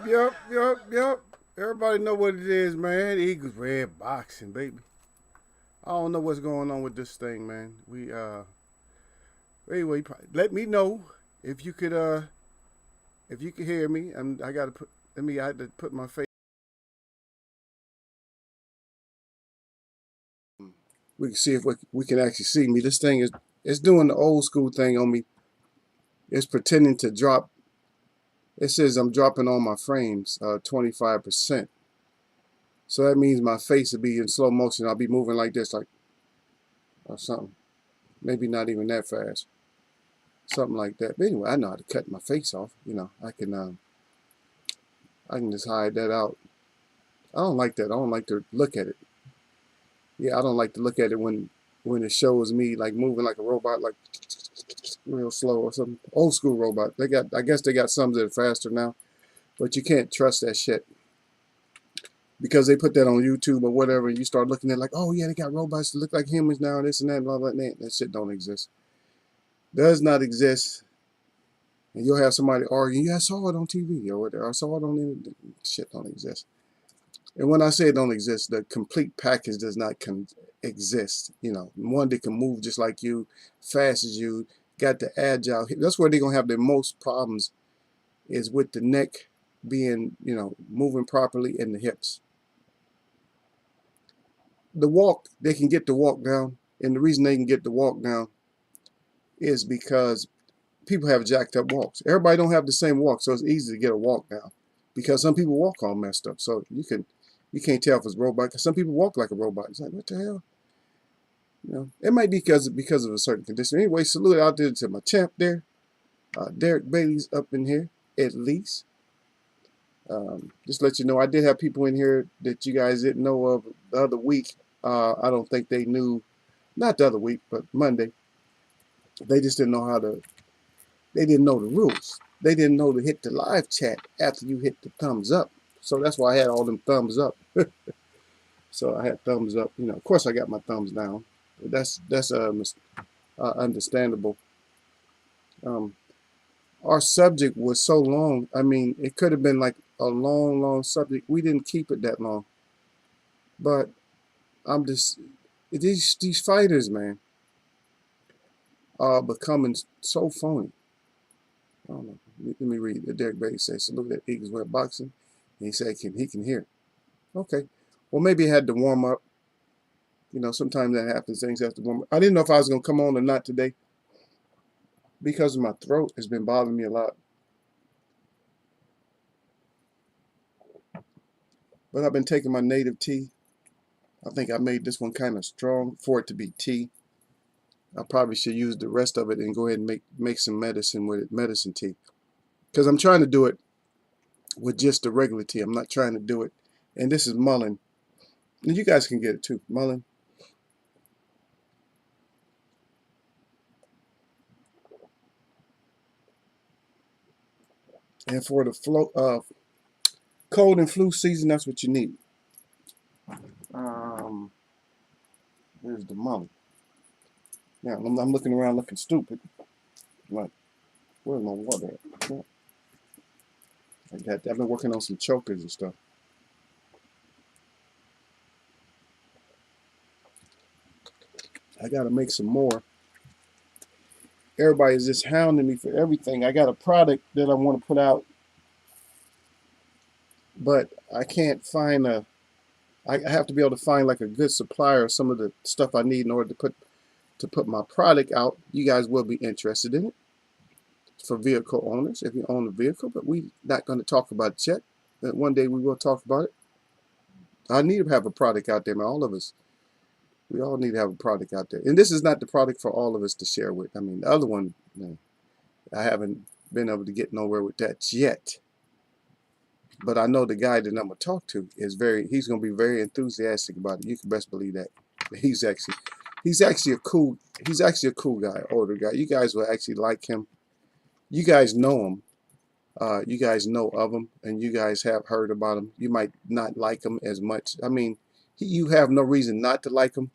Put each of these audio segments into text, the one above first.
Yup. Everybody know what it is, man. Eagles red boxing, baby. I don't know what's going on with this thing, man. Anyway, let me know if you could if you could hear me. I gotta put I had to put my face. We can see if we can actually see me. This thing is it's doing the old school thing on me. It's pretending to drop. It says I'm dropping all my frames 25%. So that means my face will be in slow motion. I'll be moving like this, like or something. Maybe not even that fast. Something like that. But anyway, I know how to cut my face off. I can just hide that out. I don't like that. I don't like to look at it. Yeah, I don't like to look at it when it shows me like moving like a robot, like real slow or something. Old school robot. I guess they got some that are faster now, but you can't trust that shit because they put that on YouTube or whatever, and you start looking at it like, oh yeah, they got robots that look like humans now, this and that, blah blah blah. That shit don't exist. Does not exist. And you'll have somebody argue, yeah, I saw it on TV or whatever. I saw it on the internet. Shit don't exist. And when I say it don't exist, the complete package does not exist. One that can move just like you, fast as you, got the agile. That's where they're going to have the most problems is with the neck being, moving properly and the hips. The walk, they can get the walk down. And the reason they can get the walk down is because people have jacked up walks. Everybody don't have the same walk, so it's easy to get a walk down because some people walk all messed up. So you can't tell if it's robot because some people walk like a robot. It's like, what the hell? It might be because of a certain condition. Anyway, salute out there to my champ there. Derek Bailey's up in here, at least. Just let you know, I did have people in here that you guys didn't know of the other week. I don't think they knew, not the other week, but Monday. They just didn't know they didn't know the rules. They didn't know to hit the live chat after you hit the thumbs up. So that's why I had all them thumbs up. So I had thumbs up. Of course I got my thumbs down. That's understandable. Our subject was so long. I mean, it could have been like a long subject. We didn't keep it that long. But I'm just these fighters, man, are becoming so phony. I don't know. Let me read. Derek Bailey says, salute at Eagles Web Boxing. And he said he can hear. Okay. Well, maybe I had to warm up. Sometimes that happens. Things have to warm up. I didn't know if I was going to come on or not today because my throat has been bothering me a lot. But I've been taking my native tea. I think I made this one kind of strong for it to be tea. I probably should use the rest of it and go ahead and make some medicine with it, medicine tea. Because I'm trying to do it with just the regular tea. I'm not trying to do it. And this is mullein. And you guys can get it too. Mullein. And for the cold and flu season, that's what you need. There's the mullein. Now, I'm looking around looking stupid. Like, where's my water at? I've been working on some chokers and stuff. I got to make some more. Everybody's just hounding me for everything. I got a product that I want to put out, but I can't find I have to be able to find like a good supplier of some of the stuff I need in order to put my product out. You guys will be interested in it. It's for vehicle owners if you own a vehicle, but we're not going to talk about it yet. One day we will talk about it. I need to have a product out there, man. All of us. We all need to have a product out there. And this is not the product for all of us to share with. I mean, the other one, I haven't been able to get nowhere with that yet. But I know the guy that I'm going to talk to he's going to be very enthusiastic about it. You can best believe that. He's actually a cool guy, older guy. You guys will actually like him. You guys know him. You guys know of him, and you guys have heard about him. You might not like him as much. I mean, you have no reason not to like him,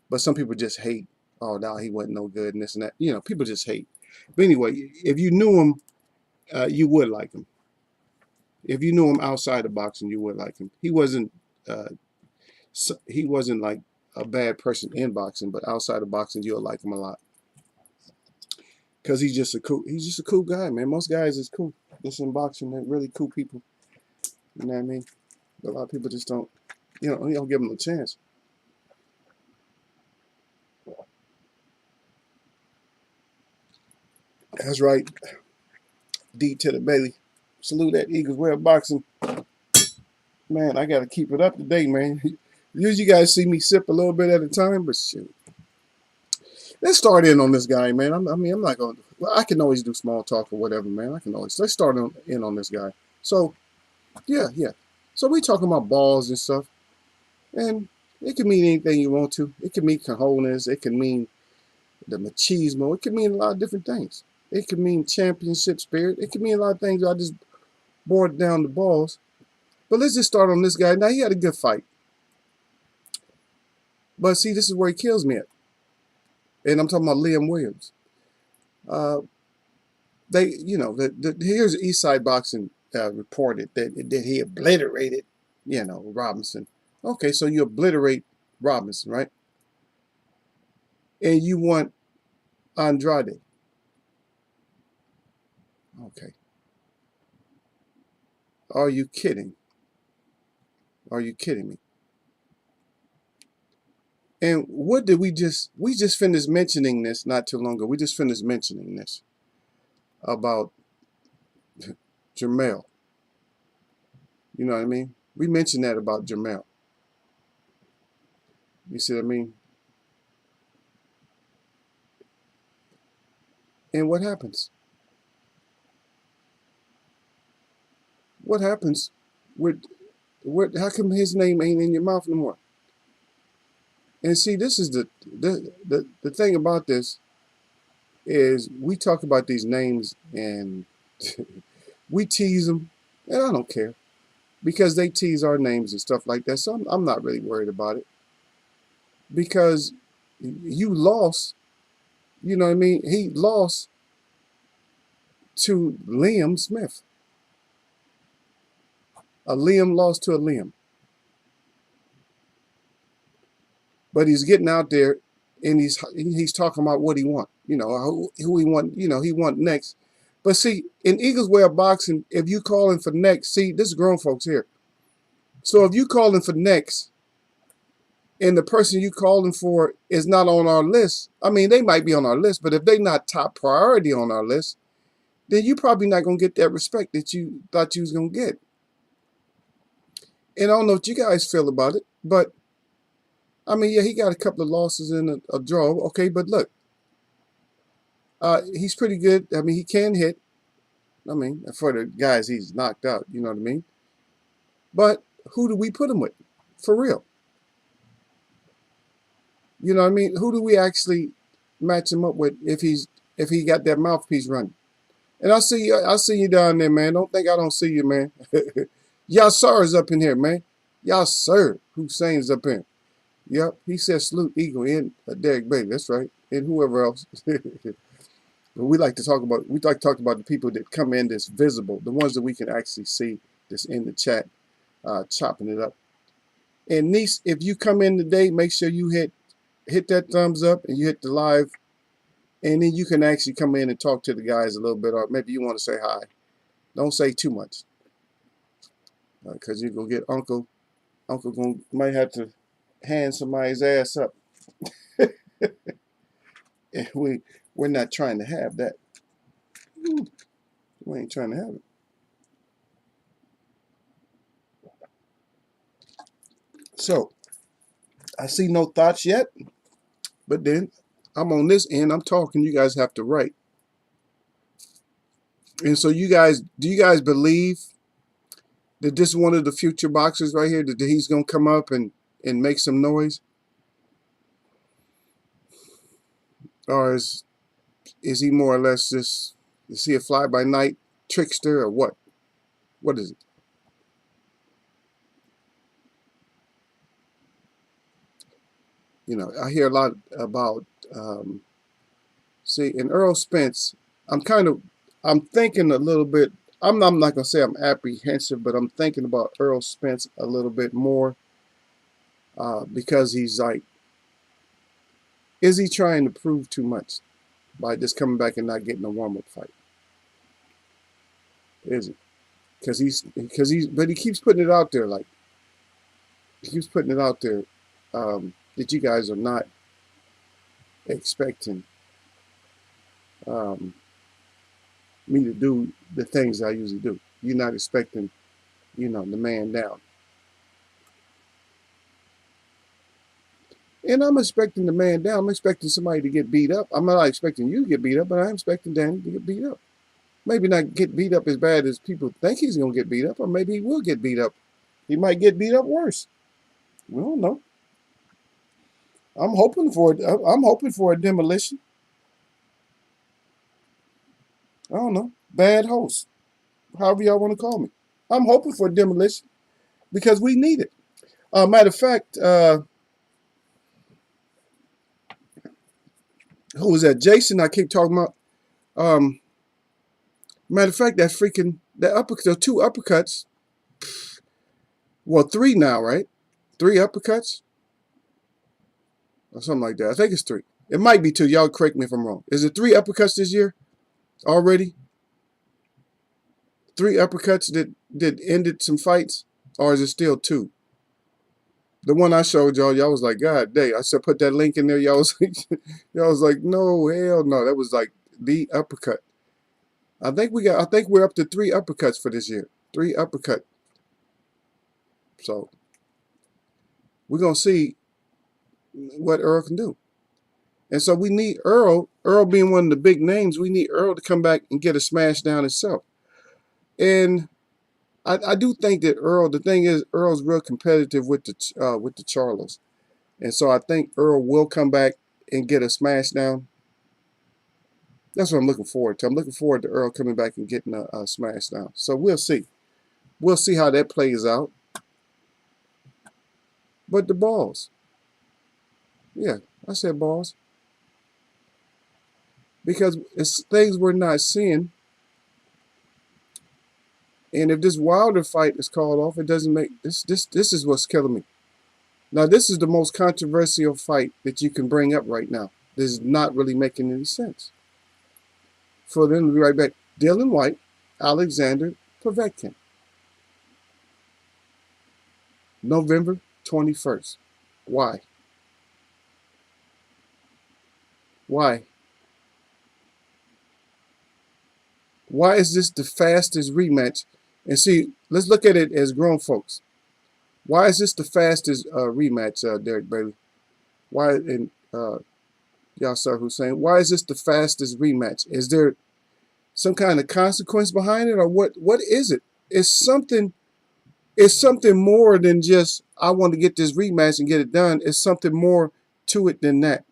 but some people just hate. Oh, no, he wasn't no good and this and that. People just hate. But anyway, if you knew him, you would like him. If you knew him outside of boxing, you would like him. Uh, he wasn't like a bad person in boxing, but outside of boxing, you'll like him a lot because he's just a cool guy, man. Most guys is cool. Just in boxing, they're really cool people. You know what I mean? But a lot of people just don't, you don't give them a chance. That's right. D to the belly. Salute that Eagles Way of Boxing. Man, I got to keep it up today, man. Usually you guys see me sip a little bit at a time, but shoot. Let's start in on this guy, man. I'm not going to, well, I can always do small talk or whatever, man. Let's start in on this guy. So, yeah. So we talking about balls and stuff, and it can mean anything you want to. It can mean cojones. It can mean the machismo. It can mean a lot of different things. It can mean championship spirit. It can mean a lot of things. I just bored down the balls. But let's just start on this guy. Now, he had a good fight. But see, this is where he kills me at. And I'm talking about Liam Williams. Here's Eastside Boxing reported that he obliterated, Robinson. Okay, so you obliterate Robinson, right? And you want Andrade. Okay. Are you kidding? Are you kidding me? And what did we just finished mentioning this not too long ago. We just finished mentioning this about Jermell. You know what I mean? We mentioned that about Jermell. You see what I mean? And what happens? What happens with how come his name ain't in your mouth no more? And see, this is the thing about this is we talk about these names and we tease them, and I don't care because they tease our names and stuff like that. So I'm not really worried about it because you lost. You know what I mean? He lost to Liam Smith. A Liam lost to a Liam. But he's getting out there and he's talking about what he want, who he want, he want next. But see, in Eagles Way of Boxing, if you calling for next, see, this is grown folks here. So if you calling for next and the person you calling for is not on our list, I mean, they might be on our list, but if they not top priority on our list, then you probably not going to get that respect that you thought you was going to get. And I don't know what you guys feel about it, but I mean, yeah, he got a couple of losses and a draw. Okay, but look, he's pretty good. I mean, he can hit. I mean, for the guys he's knocked out, you know what I mean? But who do we put him with? For real. You know what I mean? Who do we actually match him up with if he got that mouthpiece running? And I see you down there, man. Don't think I don't see you, man. Yasser is up in here, man. Yasser Hussein's up in. Yep, he said salute Eagle and Derek Bailey. That's right, and whoever else. But we like to talk about the people that come in that's visible, the ones that we can actually see that's in the chat, chopping it up. And niece, if you come in today, make sure you hit that thumbs up and you hit the live, and then you can actually come in and talk to the guys a little bit, or maybe you want to say hi. Don't say too much, because you're gonna get Uncle might have to hand somebody's ass up. And we're not trying to have that. We ain't trying to have it. So I see no thoughts yet, but then I'm on this end. I'm talking. You guys have to write. And so do you guys believe that this is one of the future boxers right here, that he's gonna come up and make some noise? Or is he more or less just, is he a fly-by-night trickster or what? What is it? I hear a lot about, see, in Errol Spence, I'm thinking a little bit I'm not gonna say I'm apprehensive, but I'm thinking about Errol Spence a little bit more because he's like, is he trying to prove too much by just coming back and not getting a warm-up fight? Is it? But he keeps putting it out there, like he keeps putting it out there that you guys are not expecting um, me to do the things I usually do. You're not expecting, the man down. And I'm expecting the man down. I'm expecting somebody to get beat up. I'm not expecting you to get beat up, but I'm expecting Danny to get beat up. Maybe not get beat up as bad as people think he's going to get beat up, or maybe he will get beat up. He might get beat up worse. We don't know. I'm hoping for it. I'm hoping for a demolition. I don't know. Bad host. However y'all want to call me. I'm hoping for a demolition because we need it. Matter of fact, who was that? Jason, I keep talking about. Matter of fact, the two uppercuts. Well, three now, right? Three uppercuts or something like that. I think it's three. It might be two. Y'all correct me if I'm wrong. Is it three uppercuts this year already? Three uppercuts that ended some fights, or is it still two? The one I showed y'all was like, God dang. I said put that link in there. Y'all was like, no, hell no. That was like the uppercut. I think we're up to three uppercuts for this year. Three uppercut. So we're gonna see what Earl can do. And so we need Earl being one of the big names, we need Earl to come back and get a smash down himself. And I do think that the thing is, Earl's real competitive with the Charlos. And so I think Earl will come back and get a smash down. That's what I'm looking forward to. I'm looking forward to Earl coming back and getting a smash down. So we'll see. We'll see how that plays out. But the balls. Yeah, I said balls. Because it's things we're not seeing. And if this Wilder fight is called off, it doesn't make this is what's killing me. Now, this is the most controversial fight that you can bring up right now. This is not really making any sense. For them to be right back. Dylan White, Alexander Povetkin. November 21st. Why? Why? Why is this the fastest rematch? And see, let's look at it as grown folks. Why is this the fastest rematch, Derek Bailey? Why, and Yasser Hussein, why is this the fastest rematch? Is there some kind of consequence behind it, or what? What is it? It's something more than just, I want to get this rematch and get it done. It's something more to it than that.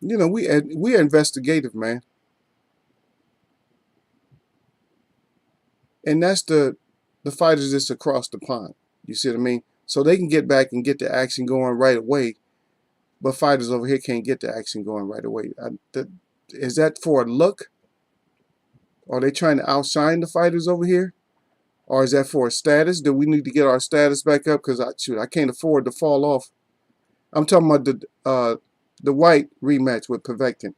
We're investigative, man. And that's the fighters that's across the pond. You see what I mean? So they can get back and get the action going right away, but fighters over here can't get the action going right away. Is that for a look? Are they trying to outshine the fighters over here? Or is that for a status? Do we need to get our status back up? Because I can't afford to fall off. I'm talking about the White rematch with Povetkin.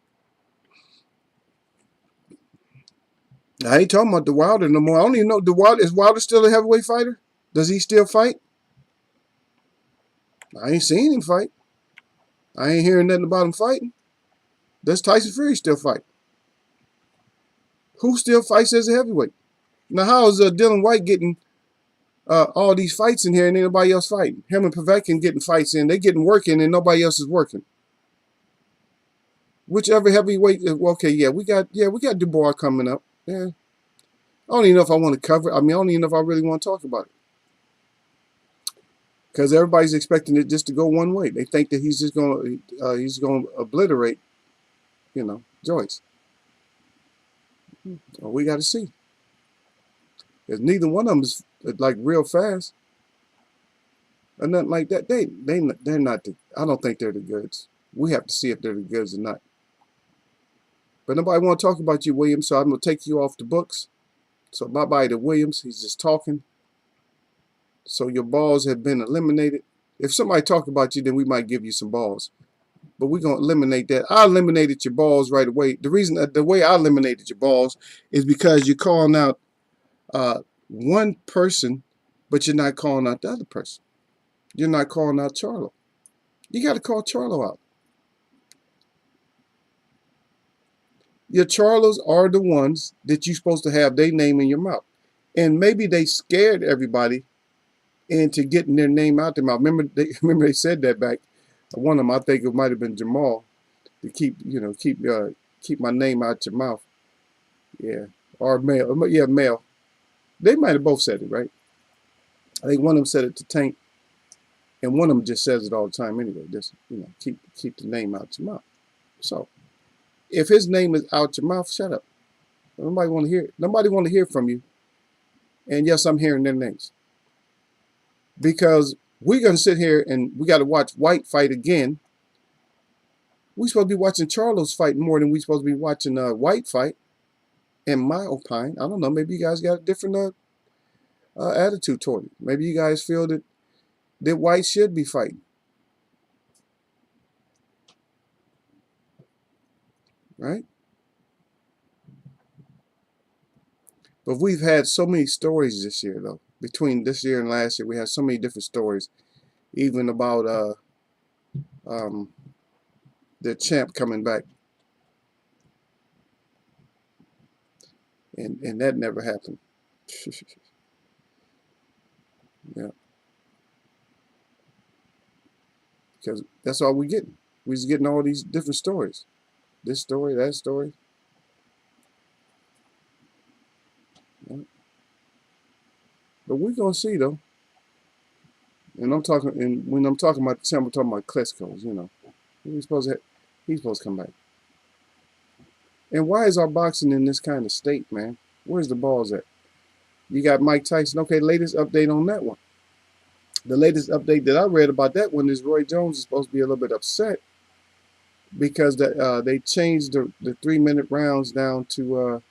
I ain't talking about the Wilder no more. I don't even know is Wilder still a heavyweight fighter? Does he still fight? I ain't seen him fight. I ain't hearing nothing about him fighting. Does Tyson Fury still fight? Who still fights as a heavyweight? Now, how is Dylan White getting all these fights in here and nobody else fighting? Him and Povetkin getting fights in. They getting working and nobody else is working. Whichever heavyweight. Okay, yeah, we got Dubois coming up. Yeah, I don't even know if I want to cover it. I don't even know if I really want to talk about it. Because everybody's expecting it just to go one way. They think that he's going to obliterate, Joyce. Well, we got to see. Because neither one of them is like real fast or nothing like that. They're not. I don't think they're the goods. We have to see if they're the goods or not. But nobody want to talk about you, Williams, so I'm going to take you off the books. So bye-bye to Williams. He's just talking. So your balls have been eliminated. If somebody talk about you, then we might give you some balls. But we're going to eliminate that. I eliminated your balls right away. The reason the way I eliminated your balls is because you're calling out one person, but you're not calling out the other person. You're not calling out Charlo. You got to call Charlo out. Your Charlos are the ones that you're supposed to have their name in your mouth. And maybe they scared everybody into getting their name out their mouth. Remember they said that back. One of them, I think it might have been Jamal, to keep my name out your mouth. Yeah. Or Mel. Yeah, Mel. They might have both said it, right? I think one of them said it to Tank, and one of them just says it all the time anyway. Just keep the name out your mouth. So if his name is out your mouth, shut up. Nobody want to hear it. Nobody want to hear from you. And yes, I'm hearing their names. Because we're going to sit here and we got to watch White fight again. We're supposed to be watching Charlo's fight more than we're supposed to be watching White fight. In my opinion, I don't know. Maybe you guys got a different attitude toward it. Maybe you guys feel that White should be fighting. Right? But we've had so many stories this year, though. Between this year and last year, we had so many different stories. Even about the champ coming back. And that never happened. Yeah. Because that's all we're getting. We're just getting all these different stories. This story, that story. Yeah. But we're going to see, though. And when I'm talking about the champ, I'm talking about Klitschko's, He's supposed to come back. And why is our boxing in this kind of state, man? Where's the balls at? You got Mike Tyson. Okay, latest update on that one. The latest update that I read about that one is Roy Jones is supposed to be a little bit upset because they changed the 3-minute rounds down to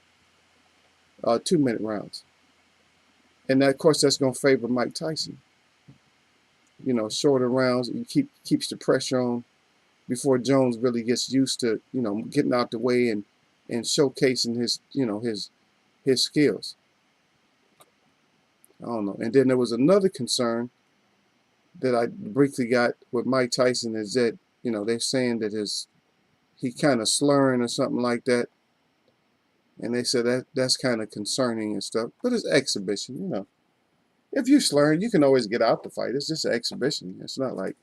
2-minute rounds. And that, of course, that's going to favor Mike Tyson. Shorter rounds, it keeps the pressure on before Jones really gets used to, getting out the way and showcasing his skills. I don't know. And then there was another concern that I briefly got with Mike Tyson is that, they're saying that he kind of slurring or something like that. And they said that's kind of concerning and stuff. But it's exhibition, If you slurring, you can always get out the fight. It's just an exhibition. It's not like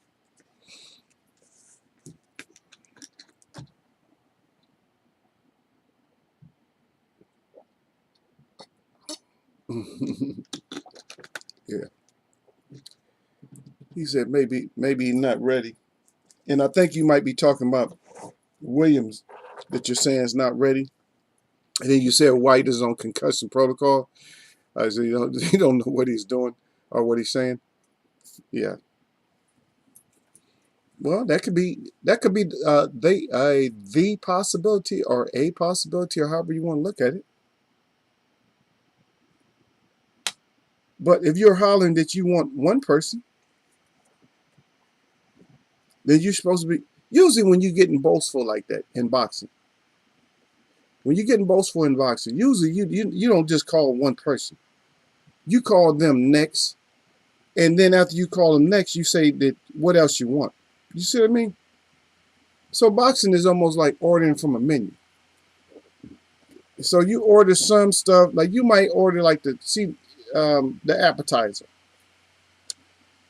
yeah. He said maybe he's not ready. And I think you might be talking about Williams that you're saying is not ready. And then you said White is on concussion protocol. So you don't know what he's doing or what he's saying. Yeah. Well, that could be the possibility or a possibility or however you want to look at it. But if you're hollering that you want one person, then you're supposed to be. Usually, when you're getting boastful like that in boxing, usually you don't just call one person. You call them next, and then after you call them next, you say that what else you want. You see what I mean? So boxing is almost like ordering from a menu. So you order some stuff, like you might order like the appetizer.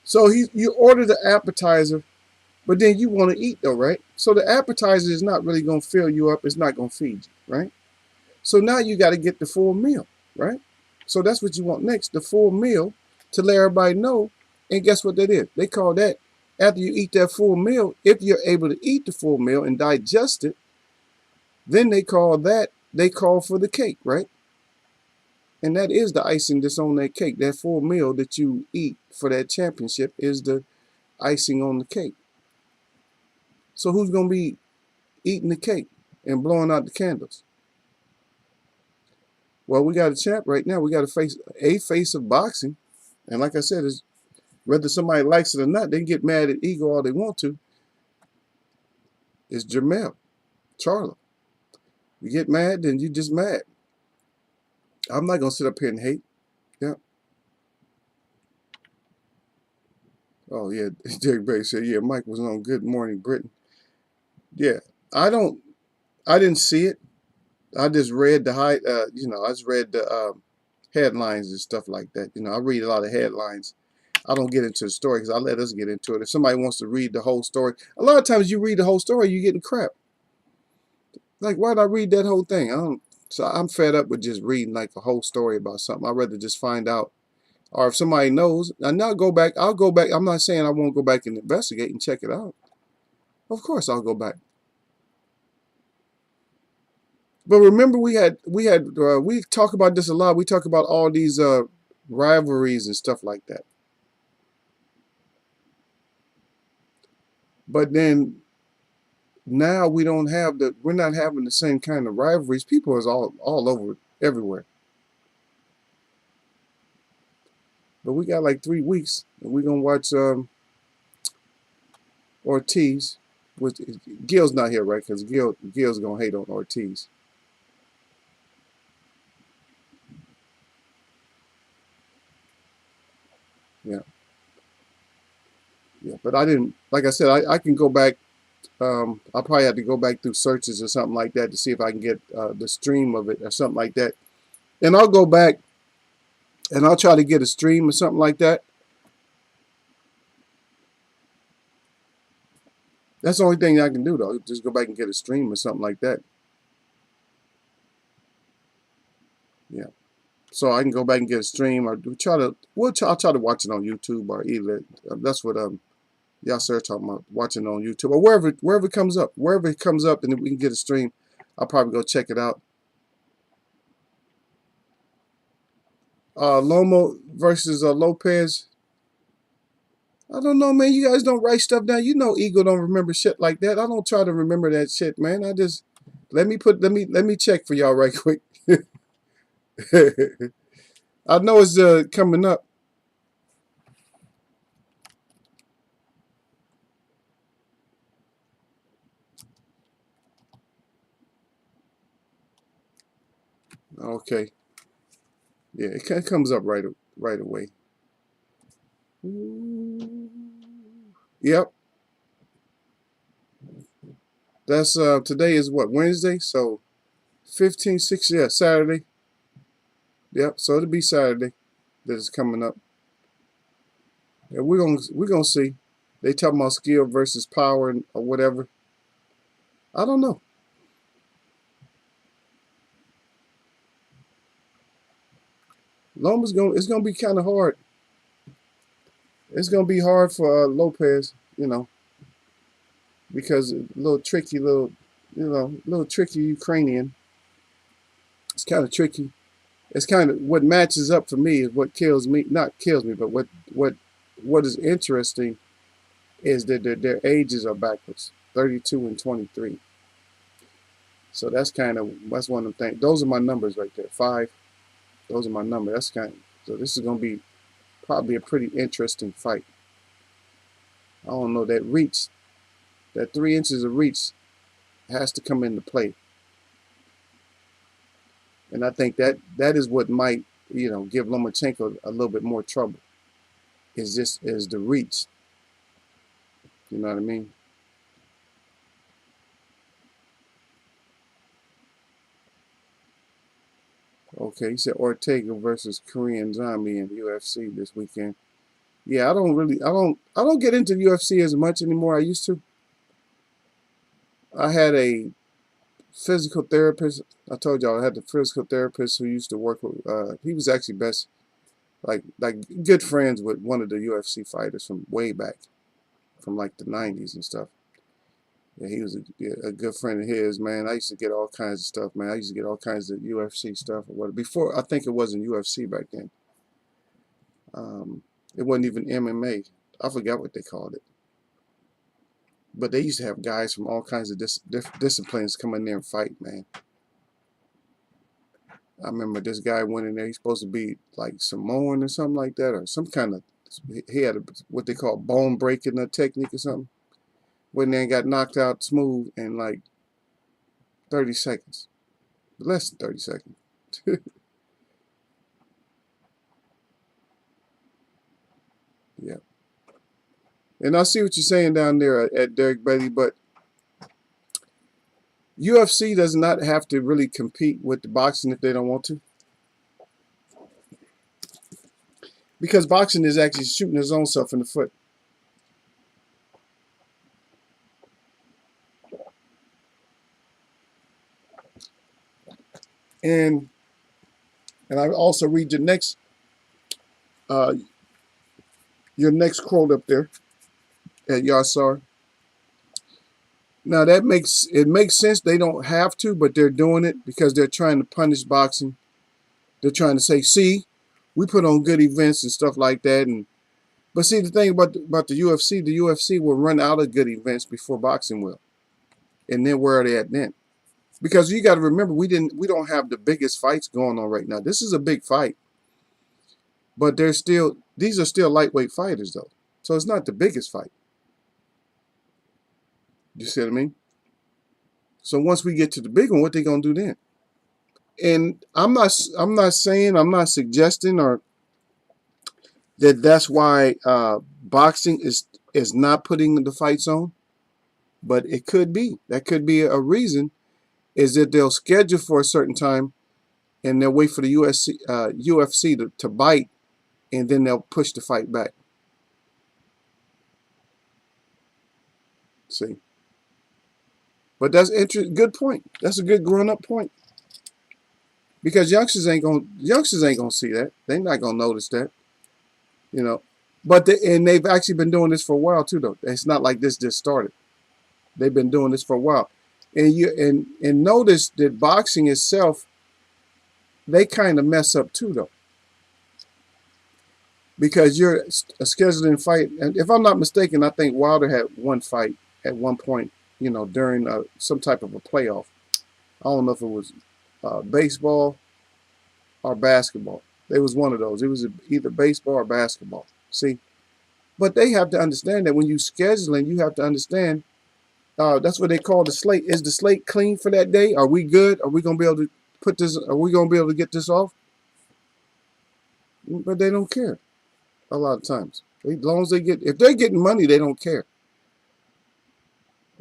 So you order the appetizer, but then you want to eat though, right? So the appetizer is not really going to fill you up. It's not going to feed you, right? So now you got to get the full meal, right? So that's what you want next, the full meal, to let everybody know. And guess what that is? They call that, after you eat that full meal, if you're able to eat the full meal and digest it, then they call for the cake, right? And that is the icing that's on that cake. That full meal that you eat for that championship is the icing on the cake. So who's going to be eating the cake? and blowing out the candles. Well, we got a champ right now. We got a face of boxing. And like I said, it's, whether somebody likes it or not, they can get mad at Ego all they want to. It's Jermell Charlo. You get mad, then you just mad. I'm not going to sit up here and hate. Yeah. Oh, yeah. Derek Bay said, yeah, Mike was on Good Morning Britain. Yeah. I didn't see it. I just read I just read the headlines and stuff like that. I read a lot of headlines. I don't get into the story because I let us get into it. If somebody wants to read the whole story, a lot of times you read the whole story, you're getting crap. Like, why'd I read that whole thing? So I'm fed up with just reading like a whole story about something. I'd rather just find out. Or if somebody knows, and I'll go back. I'm not saying I won't go back and investigate and check it out. Of course I'll go back. But remember, we talk about this a lot. We talk about all these rivalries and stuff like that. But then now we're not having the same kind of rivalries. People is all over everywhere. But we got like 3 weeks, and we're gonna watch Ortiz. Which Gil's not here, right? Because Gil's gonna hate on Ortiz. Yeah. Yeah, but I didn't, like I said, I can go back. I'll probably have to go back through searches or something like that to see if I can get the stream of it or something like that. And I'll go back and I'll try to get a stream or something like that. That's the only thing I can do, though. Just go back and get a stream or something like that. Yeah. So I can go back and get a stream, or I'll try to watch it on YouTube, or either that's what y'all start talking about, watching on YouTube or wherever it comes up. Wherever it comes up and we can get a stream, I'll probably go check it out. Lomo versus Lopez. I don't know, man. You guys don't write stuff down. Ego don't remember shit like that. I don't try to remember that shit, man. I just let me check for y'all right quick. I know it's coming up. Okay. Yeah, it comes up right away. Yep. That's today is what, Wednesday? So 15, 16, yeah, Saturday. Yep, so it'll be Saturday that is coming up. Yeah, we're gonna see. They talking about skill versus power or whatever. I don't know. It's gonna be kind of hard. It's gonna be hard for Lopez, because a little tricky, little tricky Ukrainian. It's kind of tricky. It's kind of what matches up for me is what kills me. Not kills me, but what is interesting is that their ages are backwards, 32 and 23. So that's one of the things. Those are my numbers right there. 5. Those are my numbers. So this is gonna be probably a pretty interesting fight. I don't know, that 3 inches of reach has to come into play. And I think that is what might, give Lomachenko a little bit more trouble. Is the reach. You know what I mean? Okay, he said Ortega versus Korean Zombie in UFC this weekend. Yeah, I don't get into UFC as much anymore. I used to. I had a physical therapist. I told y'all I had the physical therapist who used to work with. He was actually like good friends with one of the UFC fighters from way back, from like the 90s and stuff. Yeah, he was a good friend of his, man. I used to get all kinds of stuff, man. I used to get all kinds of UFC stuff or whatever. Before, I think it wasn't UFC back then. It wasn't even MMA. I forgot what they called it. But they used to have guys from all kinds of disciplines come in there and fight, man. I remember this guy went in there. He's supposed to be like Samoan or something like that, or some kind of. He had what they call bone breaking technique or something. Went in there and got knocked out smooth in like 30 seconds, less than 30 seconds. Yeah. And I see what you're saying down there at Derek Betty, but UFC does not have to really compete with the boxing if they don't want to. Because boxing is actually shooting his own self in the foot. And I also read uh, your next quote up there at Yassar. Now that makes sense. They don't have to, but they're doing it because they're trying to punish boxing. They're trying to say, see, we put on good events and stuff like that. But see, the thing about the UFC will run out of good events before boxing will. And then where are they at then? Because you got to remember, we don't have the biggest fights going on right now. This is a big fight, but these are still lightweight fighters though, so it's not the biggest fight. You see what I mean? So once we get to the big one, what they gonna do then? And I'm not saying, I'm not suggesting or that's why boxing is not putting the fights on, but it could be. That could be a reason, is that they'll schedule for a certain time and they'll wait for the UFC to bite, and then they'll push the fight back. See? But that's interesting. Good point. That's a good grown-up point. Because youngsters ain't gonna see that. They're not gonna notice that. You know. But and they've actually been doing this for a while too, though. It's not like this just started. They've been doing this for a while. And notice that boxing itself, they kind of mess up too, though. Because you're a scheduling fight, and if I'm not mistaken, I think Wilder had one fight at one point, during some type of a playoff. I don't know if it was baseball or basketball. It was one of those. It was either baseball or basketball. See? But they have to understand that when you scheduling, you have to understand, that's what they call the slate. Is the slate clean for that day? Are we good? Are we going to be able to put this, are we going to be able to get this off? But they don't care a lot of times. As long as if they're getting money, they don't care.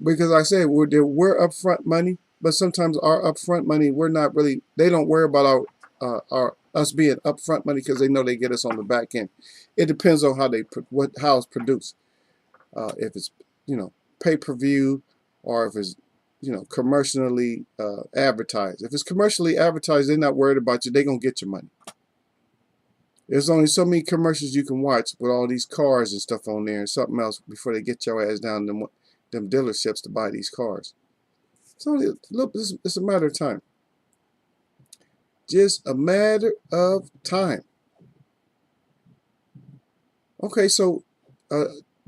Because like I said, we're upfront money, but sometimes our upfront money, we're not really, they don't worry about us being upfront money because they know they get us on the back end. It depends on how it's produced. If it's, pay-per-view, or if it's, commercially advertised. If it's commercially advertised, they're not worried about you. They're going to get your money. There's only so many commercials you can watch with all these cars and stuff on there and something else before they get your ass down to them dealerships to buy these cars. It's only it's a matter of time. Just a matter of time. Okay, so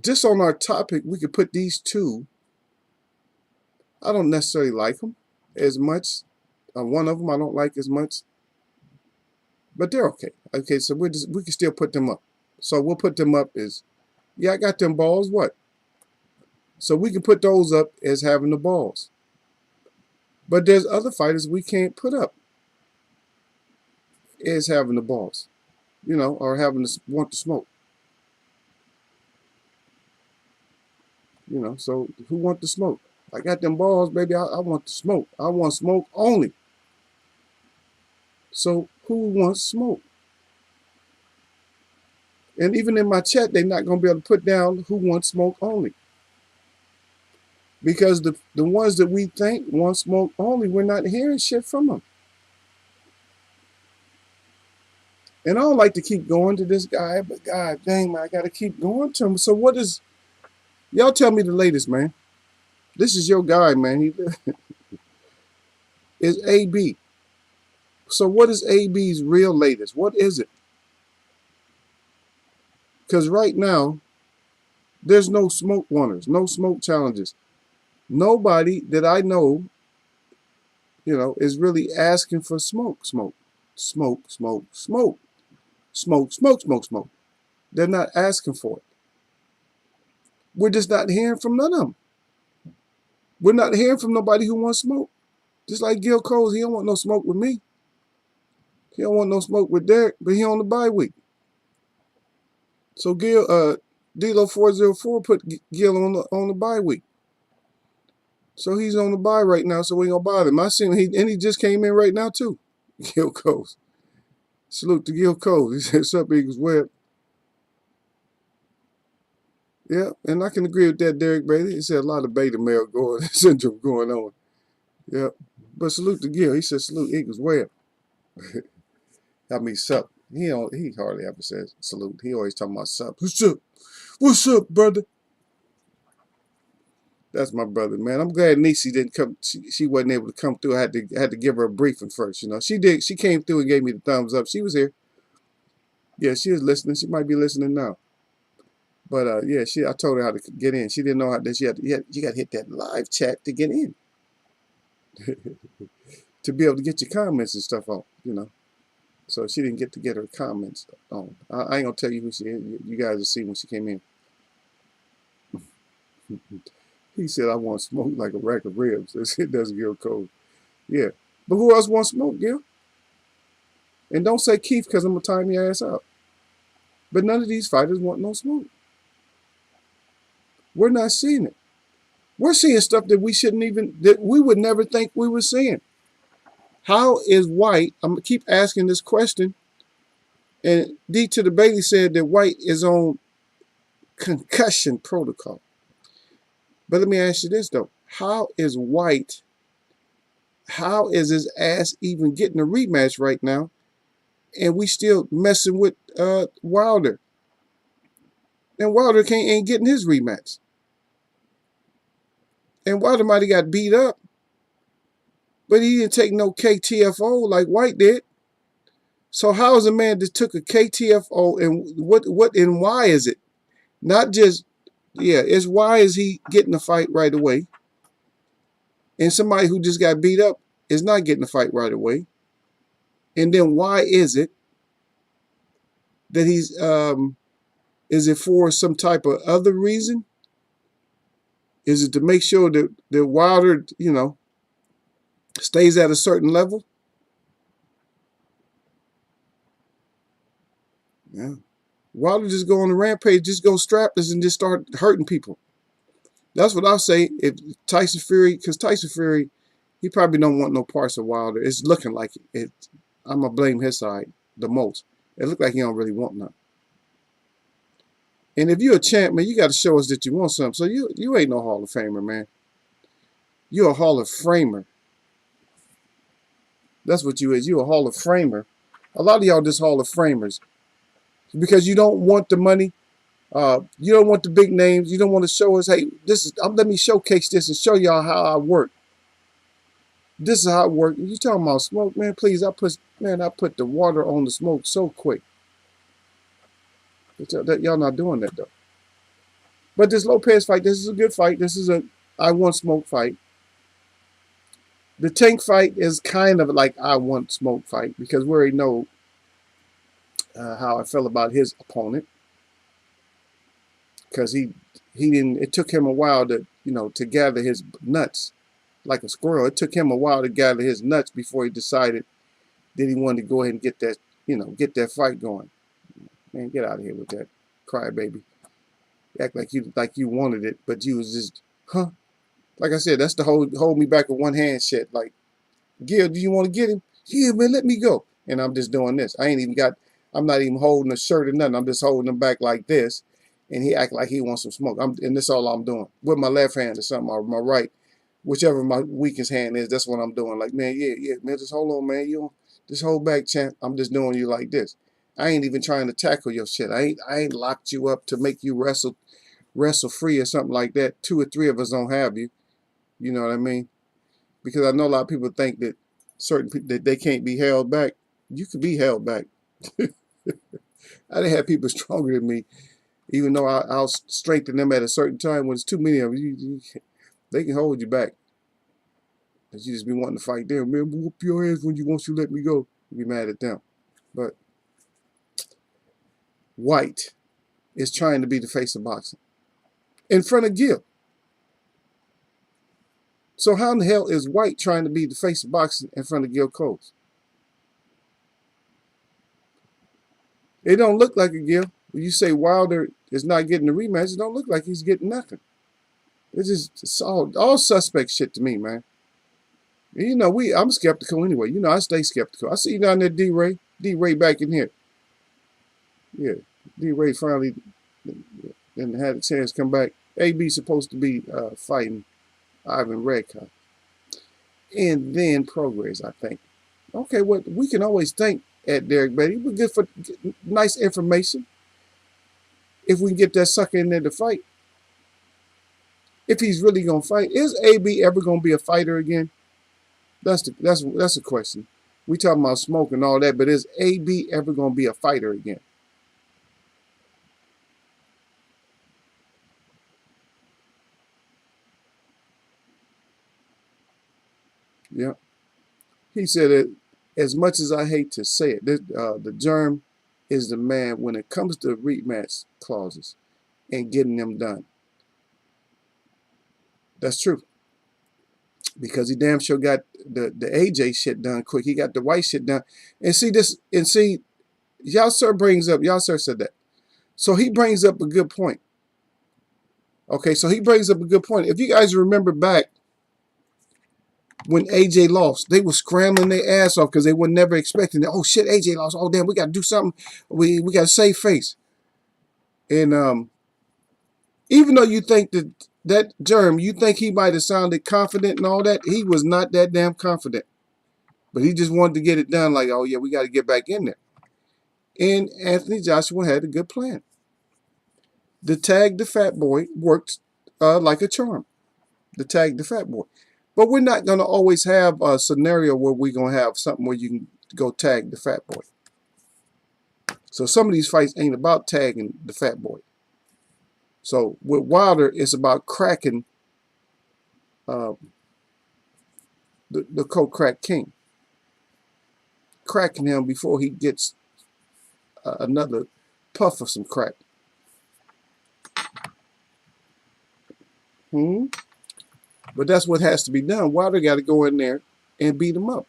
just on our topic, we could put these two. I don't necessarily like them as much. One of them I don't like as much. But they're okay. Okay, so we can still put them up. So we'll put them up as, yeah, I got them balls, what? So we can put those up as having the balls. But there's other fighters we can't put up as having the balls, or having to want to smoke. So who want to smoke? I got them balls, baby. I want to smoke. I want smoke only. So who wants smoke? And even in my chat, they're not going to be able to put down who wants smoke only. Because the ones that we think want smoke only, we're not hearing shit from them. And I don't like to keep going to this guy, but god dang, man, I got to keep going to him. So what is, y'all tell me the latest, man. This is your guy, man. He is AB. So what is AB's real latest? What is it? Because right now, There's no smoke wanters, no smoke challenges. Nobody that I know, is really asking for smoke, smoke, smoke, smoke, smoke, smoke, smoke, smoke, smoke. They're not asking for it. We're just not hearing from none of them. We're not hearing from nobody who wants smoke. Just like Gil Coles, he don't want no smoke with me. He don't want no smoke with Derek, but he on the bye week. So TOC1420 put Gil on the bye week. So he's on the bye right now, so we ain't gonna bother him. I seen he just came in right now too. Gil Coles. Salute to Gil Coles. He said, "What's up, Eagles Web?" Yeah, and I can agree with that, Derek Bailey. He said a lot of beta male syndrome going on. Yeah. But salute to Gil. He said salute Eagles Web. I mean sup. He hardly ever says salute. He always talking about sup. What's up? What's up, brother? That's my brother, man. I'm glad Niecy didn't come. She wasn't able to come through. I had to give her a briefing first. She did. She came through and gave me the thumbs up. She was here. Yeah, she was listening. She might be listening now. But yeah, I told her how to get in. She didn't know how that you got to hit that live chat to get in, to be able to get your comments and stuff on. So she didn't get her comments on. I ain't gonna tell you who she is. You guys will see when she came in. He said, "I want smoke like a rack of ribs." That's Gil Coles. Yeah, but who else wants smoke, Gil? And don't say Keith, because I'm gonna time your ass out. But none of these fighters want no smoke. We're not seeing it. We're seeing stuff that we would never think we were seeing. How is White? I'm gonna keep asking this question. And D to the Bailey said that White is on concussion protocol. But let me ask you this though: how is his ass even getting a rematch right now? And we still messing with Wilder. And Wilder ain't getting his rematch. And Wilder might have got beat up, but he didn't take no KTFO like White did. So how is a man that took a KTFO, and what and why is it? Not just, it's why is he getting a fight right away? And somebody who just got beat up is not getting a fight right away. And then why is it that he's is it for some type of other reason? Is it to make sure that Wilder, stays at a certain level? Yeah. Wilder just go on a rampage, just go strapless and just start hurting people. That's what I'll say. If Tyson Fury, because Tyson Fury, he probably don't want no parts of Wilder. It's looking like it. I'm going to blame his side the most. It looked like he don't really want none. And if you're a champ, man, you got to show us that you want something. So you ain't no Hall of Famer, man. You're a Hall of Framer. That's what you is. You're a Hall of Framer. A lot of y'all just Hall of Framers. Because you don't want the money. You don't want the big names. You don't want to show us, hey, let me showcase this and show y'all how I work. This is how I work. You talking about smoke, man? Please, I put the water on the smoke so quick. Y'all not doing that though. But this Lopez fight, this is a good fight. This is I want smoke fight. The Tank fight is kind of like I want smoke fight because we already know how I felt about his opponent. Because he didn't. It took him a while to gather his nuts like a squirrel. It took him a while to gather his nuts before he decided that he wanted to go ahead and get that fight going. Man, get out of here with that crybaby. Act like you wanted it, but you was just, huh? Like I said, that's the hold me back with one hand shit. Like, Gil, do you want to get him? Yeah, man, let me go. And I'm just doing this. I'm not even holding a shirt or nothing. I'm just holding him back like this. And he act like he wants some smoke. And that's all I'm doing. With my left hand or something, or my right. Whichever my weakest hand is, that's what I'm doing. Like, man, yeah, man, just hold on, man. You just hold back, champ. I'm just doing you like this. I ain't even trying to tackle your shit. I ain't locked you up to make you wrestle free or something like that. 2 or 3 of us don't have you. You know what I mean? Because I know a lot of people think that certain people that they can't be held back. You can be held back. I done had people stronger than me Even though I'll strengthen them at a certain time, when it's too many of them, they can hold you back. Cause you just be wanting to fight them. Man, whoop your ass when you want you let me go. You be mad at them. But White is trying to be the face of boxing in front of Gil. So how in the hell is White trying to be the face of boxing in front of Gil Coles? It don't look like a Gil. When you say Wilder is not getting the rematch, it don't look like he's getting nothing. It's all suspect shit to me, man. You know, I'm skeptical anyway. You know, I stay skeptical. I see you down there, D-Ray. D-Ray back in here. Yeah, D-Ray finally didn't had a chance to come back. AB's supposed to be fighting Ivan Redkach. And then Progress, I think. Okay, well, we can always think at Derek Beatty. We're good for nice information. If we can get that sucker in there to fight. If he's really going to fight. Is AB ever going to be a fighter again? That's a question. We talking about smoke and all that, but is AB ever going to be a fighter again? Yeah. He said it, as much as I hate to say it, the germ is the man when it comes to rematch clauses and getting them done. That's true. Because he damn sure got the AJ shit done quick. He got the White shit done. And see, y'all sir said that. So he brings up a good point. Okay, so he brings up a good point. If you guys remember back when AJ lost, they were scrambling their ass off because they were never expecting it. Oh shit, AJ lost. Oh damn, we got to do something. We got to save face. And even though you think that germ, you think he might have sounded confident and all that, he was not that damn confident. But he just wanted to get it done like, oh yeah, we got to get back in there. And Anthony Joshua had a good plan. The tag the fat boy worked like a charm. The tag the fat boy. But we're not going to always have a scenario where we're going to have something where you can go tag the fat boy. So some of these fights ain't about tagging the fat boy. So with Wilder, it's about cracking the cold crack king. Cracking him before he gets another puff of some crack. But that's what has to be done. Wilder got to go in there and beat him up.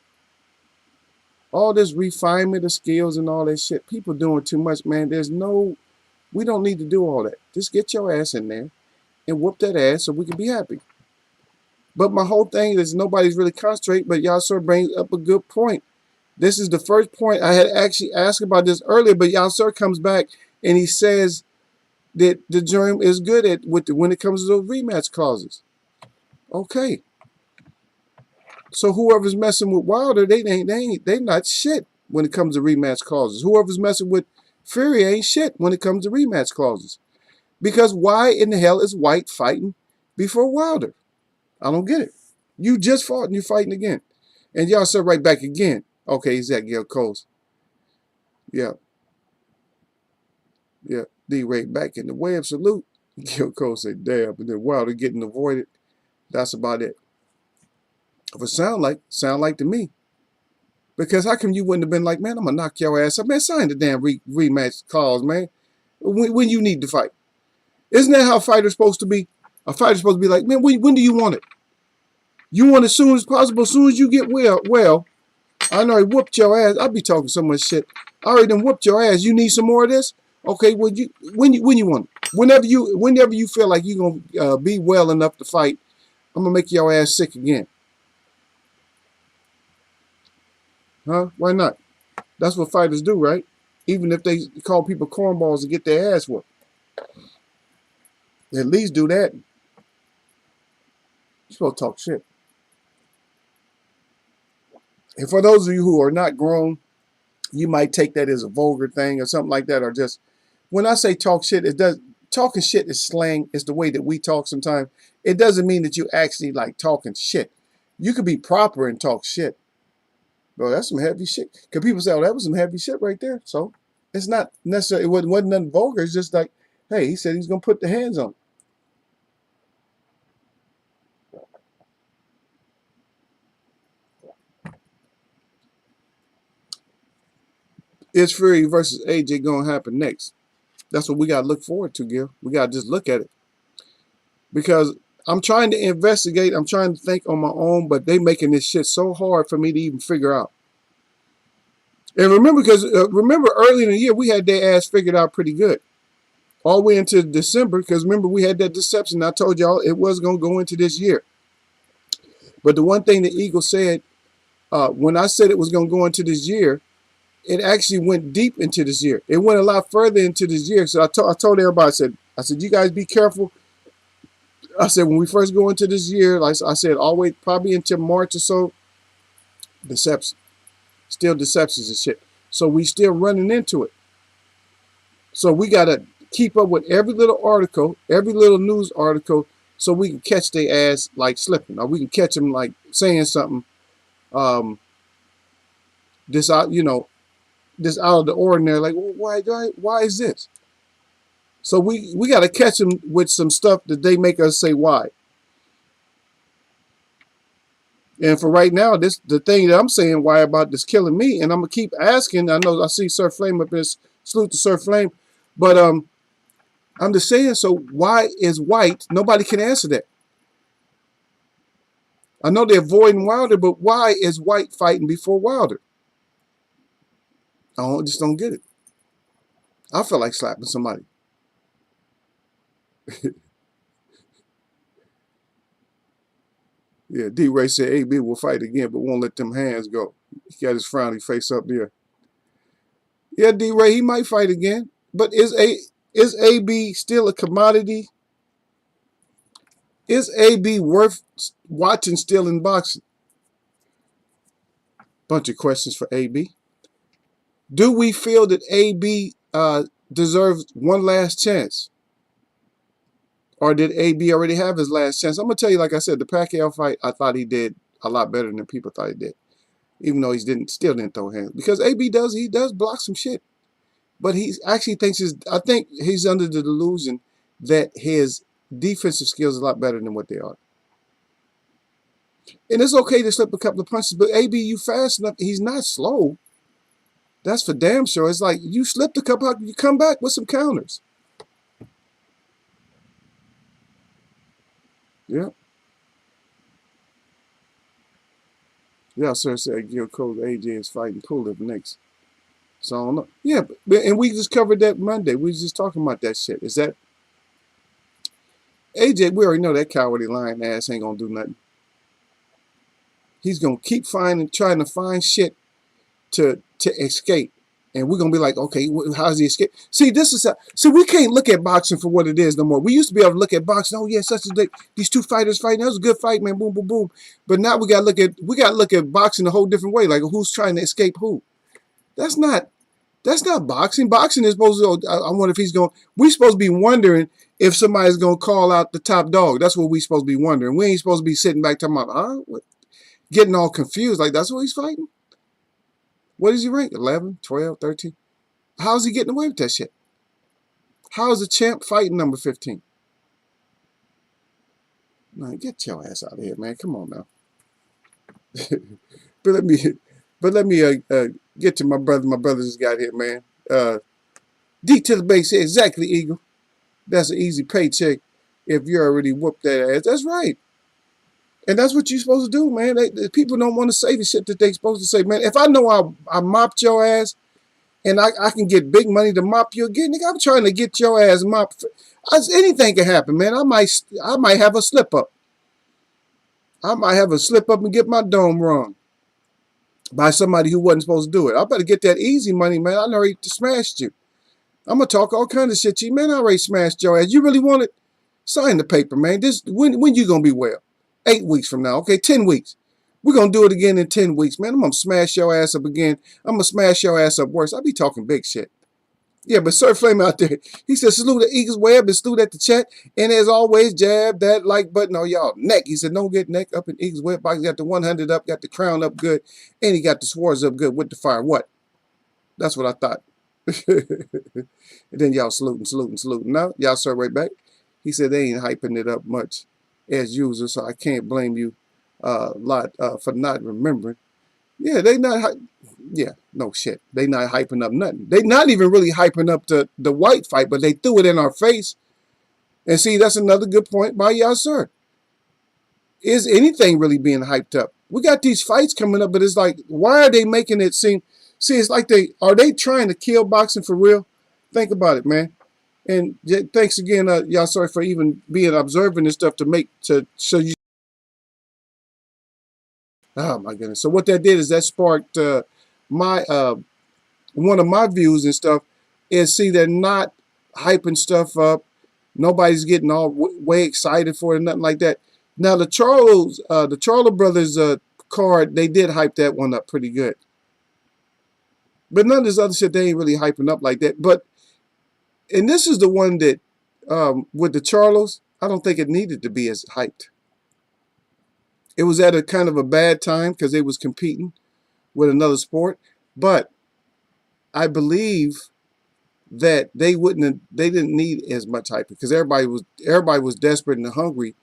All this refinement of skills and all that shit, people doing too much, man. We don't need to do all that. Just get your ass in there and whoop that ass so we can be happy. But my whole thing is nobody's really concentrating, but y'all sir brings up a good point. This is the first point. I had actually asked about this earlier, but y'all sir comes back and he says that the germ is good at when it comes to those rematch clauses. Okay. So whoever's messing with Wilder, they not shit when it comes to rematch clauses. Whoever's messing with Fury ain't shit when it comes to rematch clauses. Because why in the hell is White fighting before Wilder? I don't get it. You just fought and you're fighting again. And y'all said right back again. Okay, he's at Gil Coles. Yeah. Yeah. D-Ray back in the way of salute. Gil Coles said, damn. But then Wilder getting avoided. That's about it. If it sound like to me. Because how come you wouldn't have been like, man, I'm going to knock your ass up. Man, sign the damn rematch clause, man. When you need to fight. Isn't that how a fighter's supposed to be? A fighter's supposed to be like, man, when do you want it? You want it as soon as possible, as soon as you get well. I know I whooped your ass. I'll be talking so much shit. I already done whooped your ass. You need some more of this? Okay, well, when you want it. Whenever you feel like you're going to be well enough to fight, I'm going to make your ass sick again. Huh? Why not? That's what fighters do, right? Even if they call people cornballs to get their ass whooped. They at least do that. You're supposed to talk shit. And for those of you who are not grown, you might take that as a vulgar thing or something like that, or just, when I say talk shit, talking shit is slang. It's the way that we talk sometimes. It doesn't mean that you actually like talking shit. You could be proper and talk shit. Bro, that's some heavy shit. Because people say, oh, that was some heavy shit right there. So it's not necessarily, it wasn't nothing vulgar. It's just like, Hey, he said he's gonna put the hands on him. Is Fury versus AJ gonna happen next? That's what we gotta look forward to, Gil. We gotta just look at it. Because I'm trying to investigate, I'm trying to think on my own, but they making this shit so hard for me to even figure out. And remember, because remember early in the year, we had their ass figured out pretty good. All the way into December, because remember, we had that deception. I told y'all it was going to go into this year. But the one thing the Eagles said, when I said it was going to go into this year, it actually went deep into this year. It went a lot further into this year. So I told everybody, I said, you guys be careful. I said, when we first go into this year, like I said, always probably until March or so, deception. Still deceptions and shit. So we still running into it. So we got to keep up with every little article, every little news article, so we can catch their ass like slipping, or we can catch them like saying something this out, this out of the ordinary. Like, well, why is this? So we got to catch them with some stuff that they make us say why. And for right now, the thing that I'm saying why about this killing me, and I'm gonna keep asking. I know I see Sir Flame up there. Salute to Sir Flame, but I'm just saying. So why is White? Nobody can answer that. I know they're avoiding Wilder, but why is White fighting before Wilder? Just don't get it. I feel like slapping somebody. Yeah, D-Ray said AB will fight again, but won't let them hands go. He got his frowny face up there. Yeah, D-Ray, he might fight again. But is AB still a commodity? Is AB worth watching still in boxing? Bunch of questions for AB. Do we feel that AB deserves one last chance? Or did AB already have his last chance? I'm going to tell you, like I said, the Pacquiao fight, I thought he did a lot better than people thought he did. Even though he still didn't throw hands. Because AB does block some shit. But he actually thinks I think he's under the delusion that his defensive skills are a lot better than what they are. And it's okay to slip a couple of punches, but AB, you fast enough. He's not slow. That's for damn sure. It's like you slipped a couple, you come back with some counters. Yeah. Yeah, sir said Gil Coles AJ is fighting Pulev next. So I don't know. Yeah, and we just covered that Monday. We was just talking about that shit. Is that AJ? We already know that cowardly lying ass ain't gonna do nothing. He's gonna keep trying to find shit to escape, and we're gonna be like, okay, how's he escape? See, we can't look at boxing for what it is no more. We used to be able to look at boxing. Oh yeah, such a these two fighters fighting. That was a good fight, man. Boom, boom, boom. But now we gotta look at boxing a whole different way. Like who's trying to escape who? That's not boxing. Boxing is supposed to. I wonder if he's going. We're supposed to be wondering if somebody's gonna call out the top dog. That's what we're supposed to be wondering. We ain't supposed to be sitting back talking about, getting all confused. Like that's what he's fighting. What is he ranked? 11, 12, 13? How's he getting away with that shit? How is the champ fighting number 15? Man, get your ass out of here, man. Come on now. but let me get to my brother. My brother just got here, man. D to the base here. Exactly, Eagle. That's an easy paycheck if you already whooped that ass. That's right. And that's what you're supposed to do, man. People don't want to say the shit that they're supposed to say, man. If I know I mopped your ass and I can get big money to mop you again, nigga, I'm trying to get your ass mopped. Anything can happen, man. I might have a slip up. I might have a slip up and get my dome wrong by somebody who wasn't supposed to do it. I better get that easy money, man. I already smashed you. I'm going to talk all kind of shit to you, man. I already smashed your ass. You really want it? Sign the paper, man. When you going to be well? 8 weeks from now, okay? 10 weeks. We're going to do it again in 10 weeks, man. I'm going to smash your ass up again. I'm going to smash your ass up worse. I be talking big shit. Yeah, but Sir Flame out there, he said, salute at Eagles Web and salute at the chat. And as always, jab that like button on y'all neck. He said, don't get neck up in Eagles Web box. Got the 100 up, got the crown up good, and he got the swords up good with the fire. What? That's what I thought. And then y'all saluting. No, y'all sir right back. He said they ain't hyping it up much as usual, so I can't blame you lot for not remembering. Yeah, they not. Yeah, no shit. They not hyping up nothing. They not even really hyping up the white fight, but they threw it in our face. And see, that's another good point by y'all, sir. Is anything really being hyped up? We got these fights coming up, but it's like, why are they making it seem? See, it's like are they trying to kill boxing for real? Think about it, man. And thanks again, y'all. Sorry for even being observing this stuff so you. Oh my goodness. So what that did is that sparked my one of my views and stuff is see they're not hyping stuff up. Nobody's getting all way excited for it, nothing like that. Now the Charlo brothers card, they did hype that one up pretty good. But none of this other shit they ain't really hyping up like that. And this is the one that with the Charlos, I don't think it needed to be as hyped. It was at a kind of a bad time because they was competing with another sport. But I believe that they didn't need as much hype because everybody was desperate and hungry.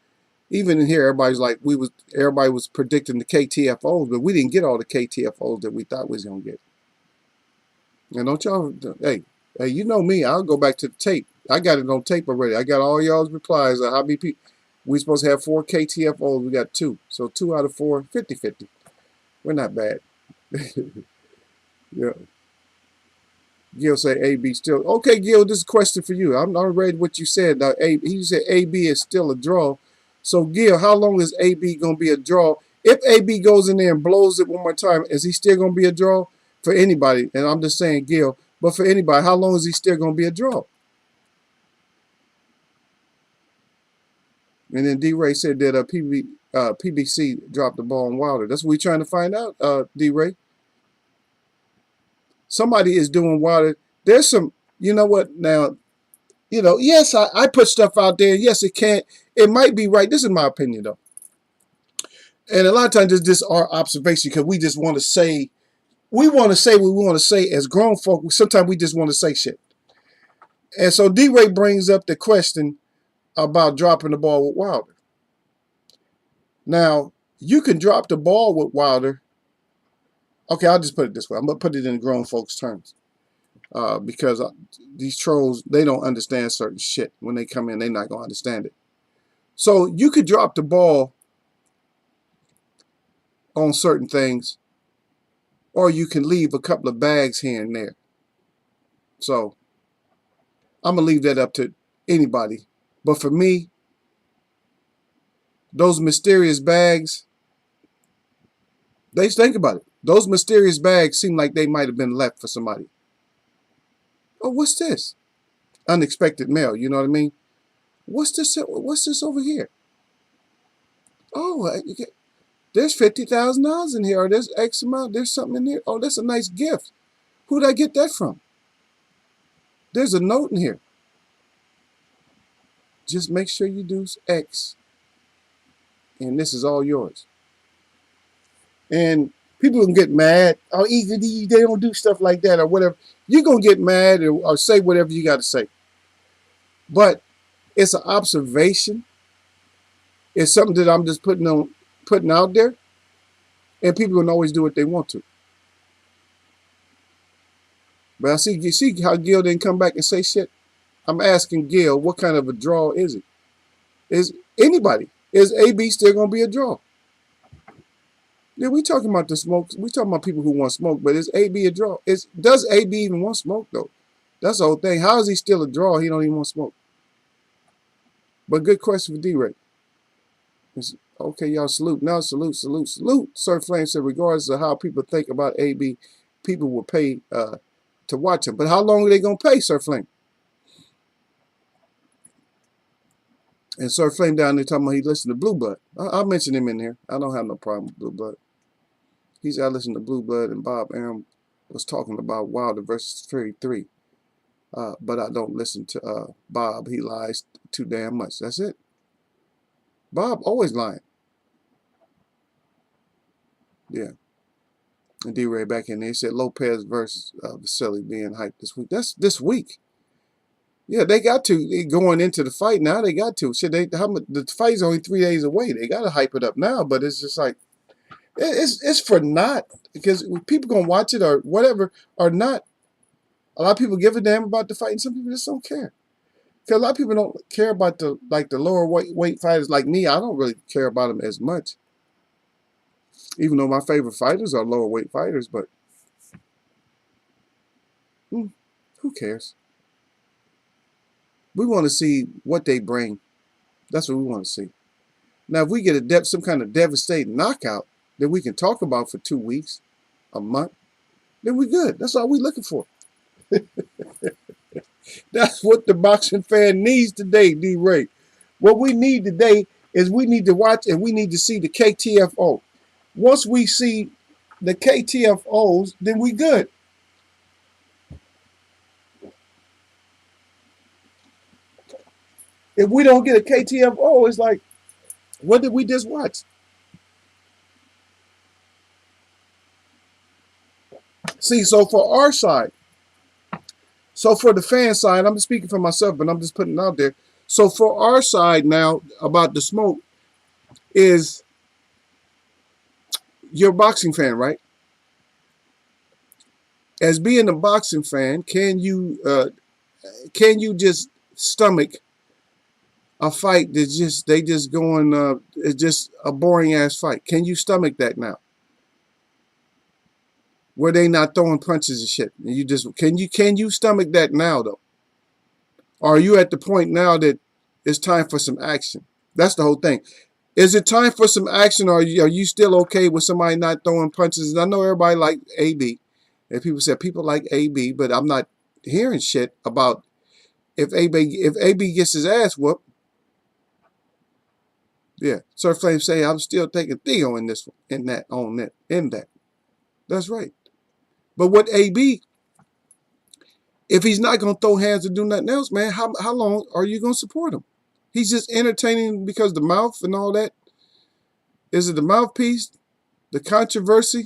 Even in here, everybody was predicting the KTFOs, but we didn't get all the KTFOs that we thought we was gonna get. And don't y'all, hey, you know me, I'll go back to the tape. I got it on tape already. I got all y'all's replies. How many people? We supposed to have 4 KTFOs. We got 2. So 2 out of 4, 50-50. We're not bad. Yeah. Gil say AB still. Okay, Gil, this is a question for you. I read what you said. He said AB is still a draw. So, Gil, how long is AB going to be a draw? If AB goes in there and blows it one more time, is he still going to be a draw for anybody? And I'm just saying, Gil, but for anybody, how long is he still going to be a draw? And then D-Ray said that PBC dropped the ball on Wilder. That's what we're trying to find out, D-Ray. Somebody is doing Wilder. There's some, you know what, now, yes, I put stuff out there. Yes, it might be right. This is my opinion, though. And a lot of times it's just our observation because we just want to say, what we want to say as grown folk. Sometimes we just want to say shit. And so D-Ray brings up the question about dropping the ball with Wilder. Now, you can drop the ball with Wilder. Okay, I'll just put it this way. I'm going to put it in grown folks' terms. Because these trolls, they don't understand certain shit. When they come in, they're not going to understand it. So you could drop the ball on certain things, or you can leave a couple of bags here and there. So I'm going to leave that up to anybody. But for me, those mysterious bags, think about it. Those mysterious bags seem like they might have been left for somebody. Oh, what's this? Unexpected mail, you know what I mean? What's this over here? Oh, there's $50,000 in here, or there's X amount, there's something in here. Oh, that's a nice gift. Who'd I get that from? There's a note in here. Just make sure you do X. And this is all yours. And people can get mad. Oh, they don't do stuff like that or whatever. You're going to get mad or say whatever you got to say. But it's an observation. It's something that I'm just putting out there. And people can always do what they want to. But you see how Gil didn't come back and say shit? I'm asking Gil, what kind of a draw is it? Is anybody? Is AB still going to be a draw? Yeah, we talking about the smoke. We talking about people who want smoke, but is AB a draw? Does AB even want smoke, though? That's the whole thing. How is he still a draw? He don't even want smoke. But good question for D-Ray. Okay, y'all salute. Now salute. Sir Flame said, regardless of how people think about AB, people will pay to watch him. But how long are they going to pay, Sir Flame? And Sir Flame down there talking about he listened to Blue Blood. I'll mention him in here. I don't have no problem with Blue Blood. He's out listening to Blue Blood, and Bob Arum was talking about Wilder versus Fury 3. But I don't listen to Bob. He lies too damn much. That's it. Bob always lying. Yeah. And D-Ray back in there. He said Lopez versus Vasily being hyped this week. That's this week. Yeah, they got to. Going into the fight now, they got to. Shit, the fight's only 3 days away. They got to hype it up now, but it's just like, it's for naught. Because people going to watch it or whatever or not. A lot of people give a damn about the fight, and some people just don't care. Because a lot of people don't care about the lower weight fighters like me. I don't really care about them as much. Even though my favorite fighters are lower weight fighters, but who cares? We want to see what they bring. That's what we want to see. Now, if we get some kind of devastating knockout that we can talk about for 2 weeks, a month, then we good. That's all we looking for. That's what the boxing fan needs today, D-Ray. What we need today is we need to watch and we need to see the KTFO. Once we see the KTFOs, then we good. If we don't get a KTFO, it's like, what did we just watch? See, so for our side, so for the fan side, I'm speaking for myself, but I'm just putting it out there. So for our side now about the smoke is you're a boxing fan, right? As being a boxing fan, can you just stomach a fight that's they just going it's just a boring ass fight? Can you stomach that now? Where they not throwing punches and shit. And you just can you stomach that now though? Or are you at the point now that it's time for some action? That's the whole thing. Is it time for some action, or are you still okay with somebody not throwing punches? And I know everybody like AB. And people say people like AB, but I'm not hearing shit about if AB gets his ass whooped. Yeah, Sir Flame say I'm still taking Theo in this in that. That's right. But what AB, if he's not gonna throw hands and do nothing else, man, how long are you gonna support him? He's just entertaining because the mouth and all that. Is it the mouthpiece, the controversy,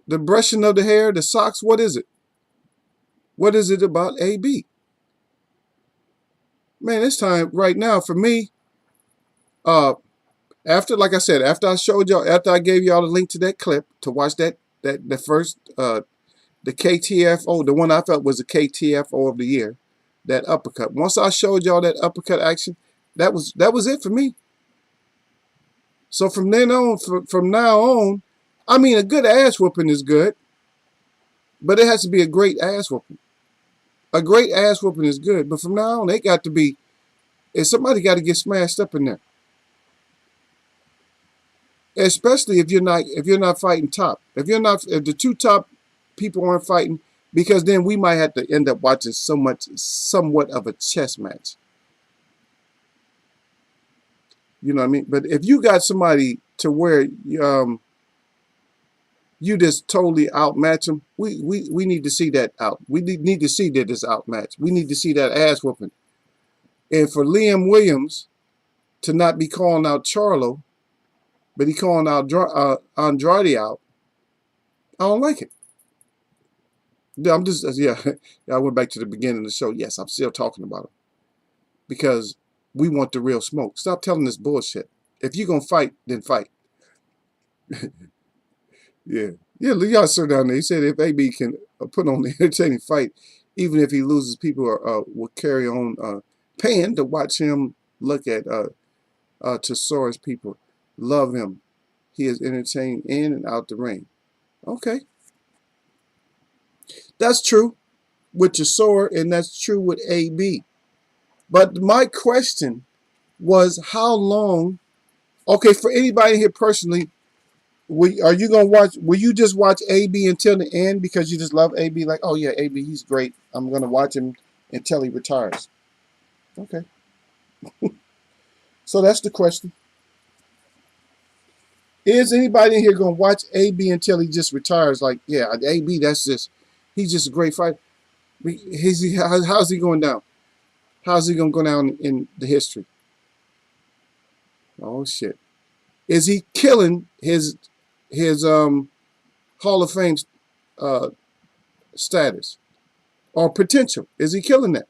the brushing of the hair, the socks? What is it? What is it about AB? Man, it's time right now for me. After, like I said, after I showed y'all, after I gave y'all the link to that clip to watch the first the KTFO, the one I felt was the KTFO of the year, that uppercut. Once I showed y'all that uppercut action, that was it for me. So from then on, from now on, I mean, a good ass whooping is good, but it has to be a great ass whooping. A great ass whooping is good, but from now on, they got to be. Somebody got to get smashed up in there. Especially if you're not fighting top. If the two top people aren't fighting, because then we might have to end up watching somewhat of a chess match. You know what I mean? But if you got somebody to where you just totally outmatch them, we need to see that out. We need to see that it's outmatched. We need to see that ass whooping. And for Liam Williams to not be calling out Charlo, but he calling out Andrade out, I don't like it. I'm just, yeah, I went back to the beginning of the show. Yes, I'm still talking about him. Because we want the real smoke. Stop telling this bullshit. If you're going to fight, then fight. Yeah. Yeah, y'all sir down there. He said if AB can put on the entertaining fight, even if he loses, people will carry on paying to watch him look at Tesaurus. People love him. He is entertaining in and out the ring. Okay. That's true with Tesor, and that's true with AB. But my question was how long, okay, for anybody here personally, are you going to watch, will you just watch AB until the end because you just love AB? Like, oh yeah, AB, he's great. I'm going to watch him until he retires. Okay. So that's the question. Is anybody in here going to watch AB until he just retires? Like, yeah, AB, he's just a great fighter. How's he going down? How's he going to go down in the history? Oh, shit. Is he killing his Hall of Fame status or potential? Is he killing that?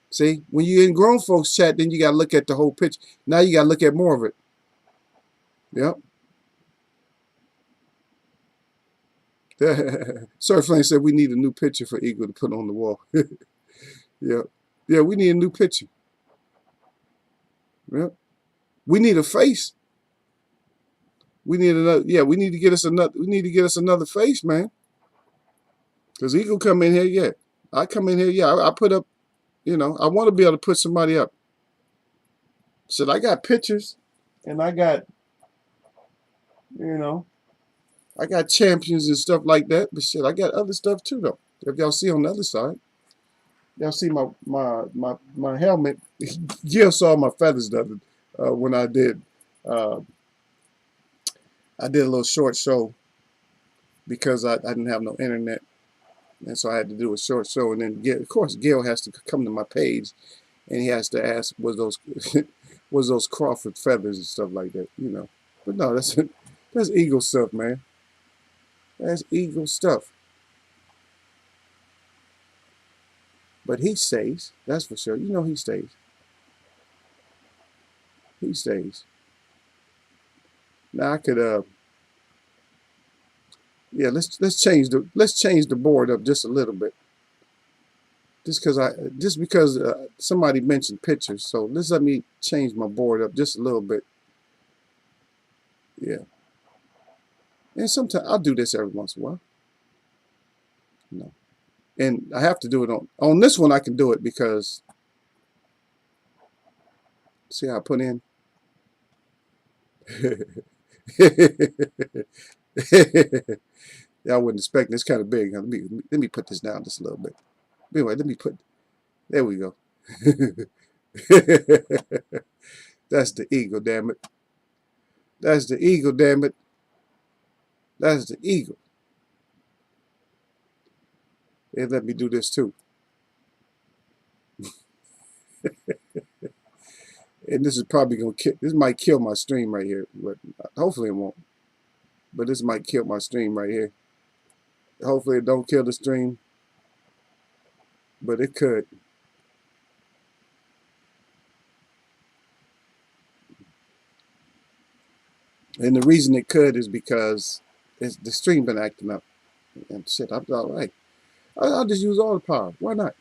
See, when you're in grown folks chat, then you got to look at the whole picture. Now you got to look at more of it. Yep. Sir Flame said we need a new picture for Eagle to put on the wall. Yeah. Yeah, we need a new picture. Yep. We need a face. We need another. Yeah, we need to get us another. We need to get us another face, man. Because Eagle come in here, yeah. I come in here, yeah. I put up. You know, I want to be able to put somebody up. Said I got pictures, and I got, you know, I got champions and stuff like that. But shit, I got other stuff too, though. If y'all see on the other side, y'all see my helmet. Gil saw my feathers the other when I did. I did a little short show because I didn't have no internet, and so I had to do a short show. And then, of course, Gil has to come to my page, and he has to ask, "Was those was those Crawford feathers and stuff like that?" You know. But no, that's Eagle stuff, man. That's Eagle stuff. But he stays. That's for sure. You know he stays. He stays. Now I could yeah, let's change the board up just a little bit. Just because somebody mentioned pictures, so let me change my board up just a little bit. Yeah. And sometimes I'll do this every once in a while. No. And I have to do it on this one. I can do it because see how I put in. Y'all wouldn't expect this kind of big. Let me put this down just a little bit. Anyway, let me put. There we go. That's the Eagle, damn it. That's the Eagle, damn it. That's the Eagle. And let me do this too. And this is probably gonna kill. This might kill my stream right here, but hopefully it won't. But this might kill my stream right here. Hopefully it don't kill the stream, but it could. And the reason it could is because the stream been acting up. And shit, I'm all right. I'll just use all the power. Why not?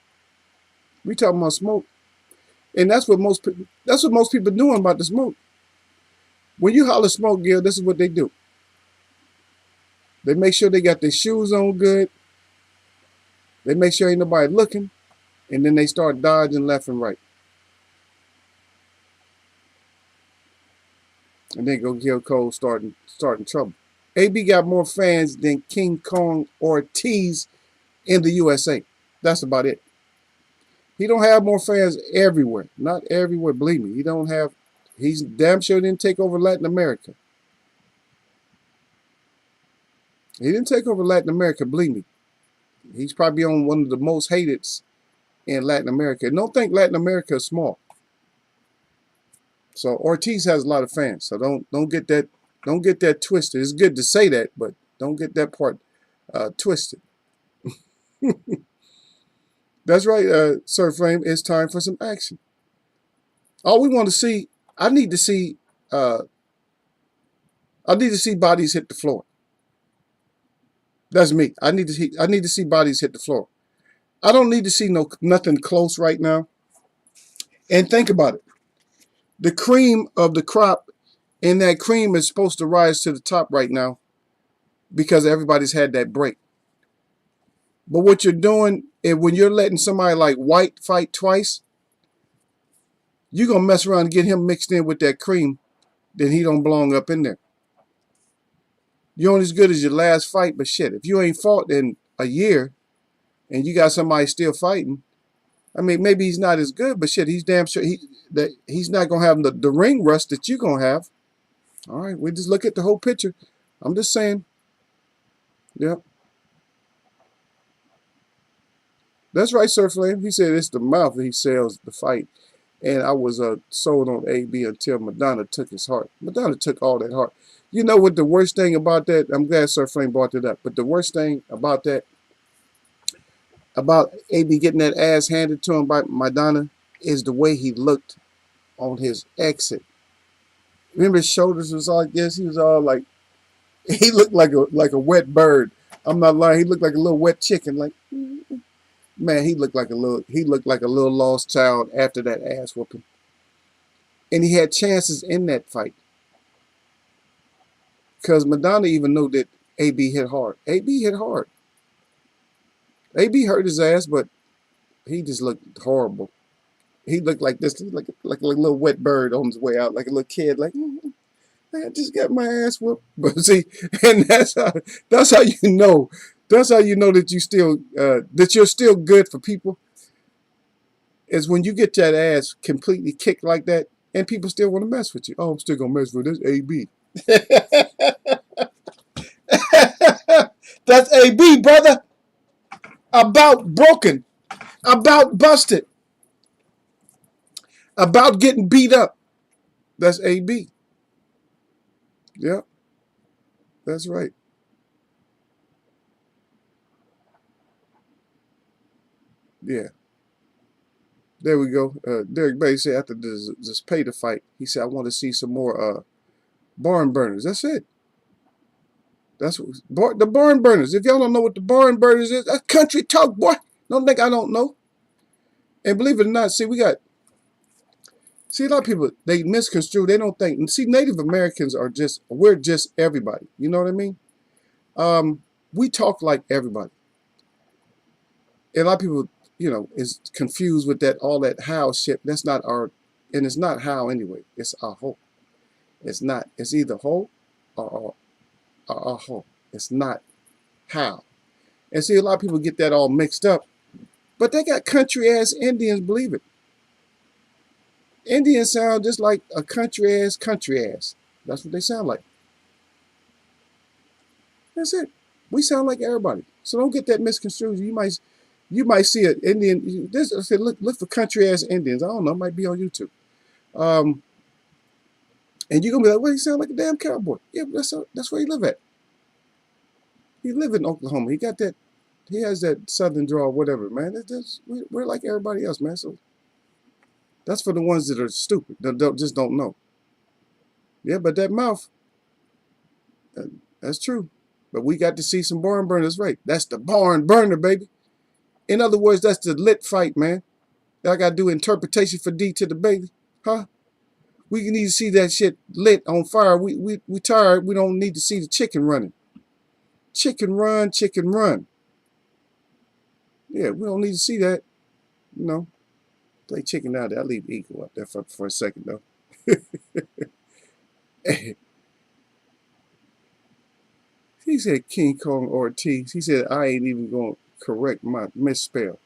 We talking about smoke, and that's what most people doing about the smoke. When you holler smoke, Gil, this is what they do. They make sure they got their shoes on good. They make sure ain't nobody looking, and then they start dodging left and right. And then go Gil Coles starting trouble. AB got more fans than King Kong Ortiz in the USA. That's about it. He don't have more fans everywhere. Not everywhere, believe me. He don't have. He's damn sure didn't take over Latin America. He didn't take over Latin America, believe me. He's probably on one of the most hated in Latin America. And don't think Latin America is small. So Ortiz has a lot of fans. So don't get that twisted. It's good to say that, but don't get that part twisted. That's right, Sir Flame. It's time for some action. All we want to see, I need to see bodies hit the floor. That's me. I need to see bodies hit the floor. I don't need to see nothing close right now. And think about it. The cream of the crop, and that cream is supposed to rise to the top right now because everybody's had that break. But what you're doing, and when you're letting somebody like White fight twice, you're going to mess around and get him mixed in with that cream, then he don't belong up in there. You're only as good as your last fight, but shit, if you ain't fought in a year and you got somebody still fighting, I mean, maybe he's not as good, but shit, he's damn sure he's not going to have the ring rust that you're going to have. All right, we just look at the whole picture. I'm just saying. Yep. That's right, Sir Flame. He said it's the mouth that he sells the fight. And I was sold on AB until Madonna took his heart. Madonna took all that heart. You know what the worst thing about that? I'm glad Sir Flame brought it up. But the worst thing about that, about AB getting that ass handed to him by Madonna, is the way he looked on his exit. Remember his shoulders was all like this. He was all like, he looked like a wet bird. I'm not lying. He looked like a little wet chicken. Like, man, he looked like a little lost child after that ass whooping. And he had chances in that fight. Because Madonna even knew that AB hit hard. AB hit hard. AB hurt his ass, but he just looked horrible. He looked like this, like a little wet bird on his way out, like a little kid, like, I just got my ass whooped. But see, and that's how you know. That's how you know that you're still good for people. Is when you get that ass completely kicked like that, and people still want to mess with you. Oh, I'm still gonna mess with this AB. That's AB, brother. About broken, about busted, about getting beat up. That's AB. Yeah, that's right. Yeah, there we go. Derek Bay said after this pay to fight, he said, I want to see some more barn burners. That's it. That's what, the barn burners. If y'all don't know what the barn burners is, that's country talk, boy. Don't think I don't know. And believe it or not, see, a lot of people, they misconstrue. They don't think. And see, Native Americans we're just everybody. You know what I mean? We talk like everybody. And a lot of people, is confused with all that how shit. That's not and it's not how anyway. It's a ho. It's not. It's either ho or a ho. It's not how. And see, a lot of people get that all mixed up. But they got country-ass Indians, believe it. Indians sound just like a country-ass. That's what they sound like. That's it. We sound like everybody. So don't get that misconstrued. You might see an Indian. Look for country-ass Indians. I don't know. It might be on YouTube. And you're going to be like, well, he sound like a damn cowboy. Yeah, but that's where he live at. He live in Oklahoma. He has that southern drawl, whatever, man. We're like everybody else, man. So that's for the ones that are stupid, that just don't know. Yeah, but that mouth, that's true. But we got to see some barn burners, right? That's the barn burner, baby. In other words, that's the lit fight, man. I got to do interpretation for D to the baby. Huh? We need to see that shit lit on fire. We tired. We don't need to see the chicken running. Chicken run, chicken run. Yeah, we don't need to see that. Play chicken out there. I leave eagle up there for a second, though. He said King Kong Ortiz. He said, I ain't even going to correct my misspell.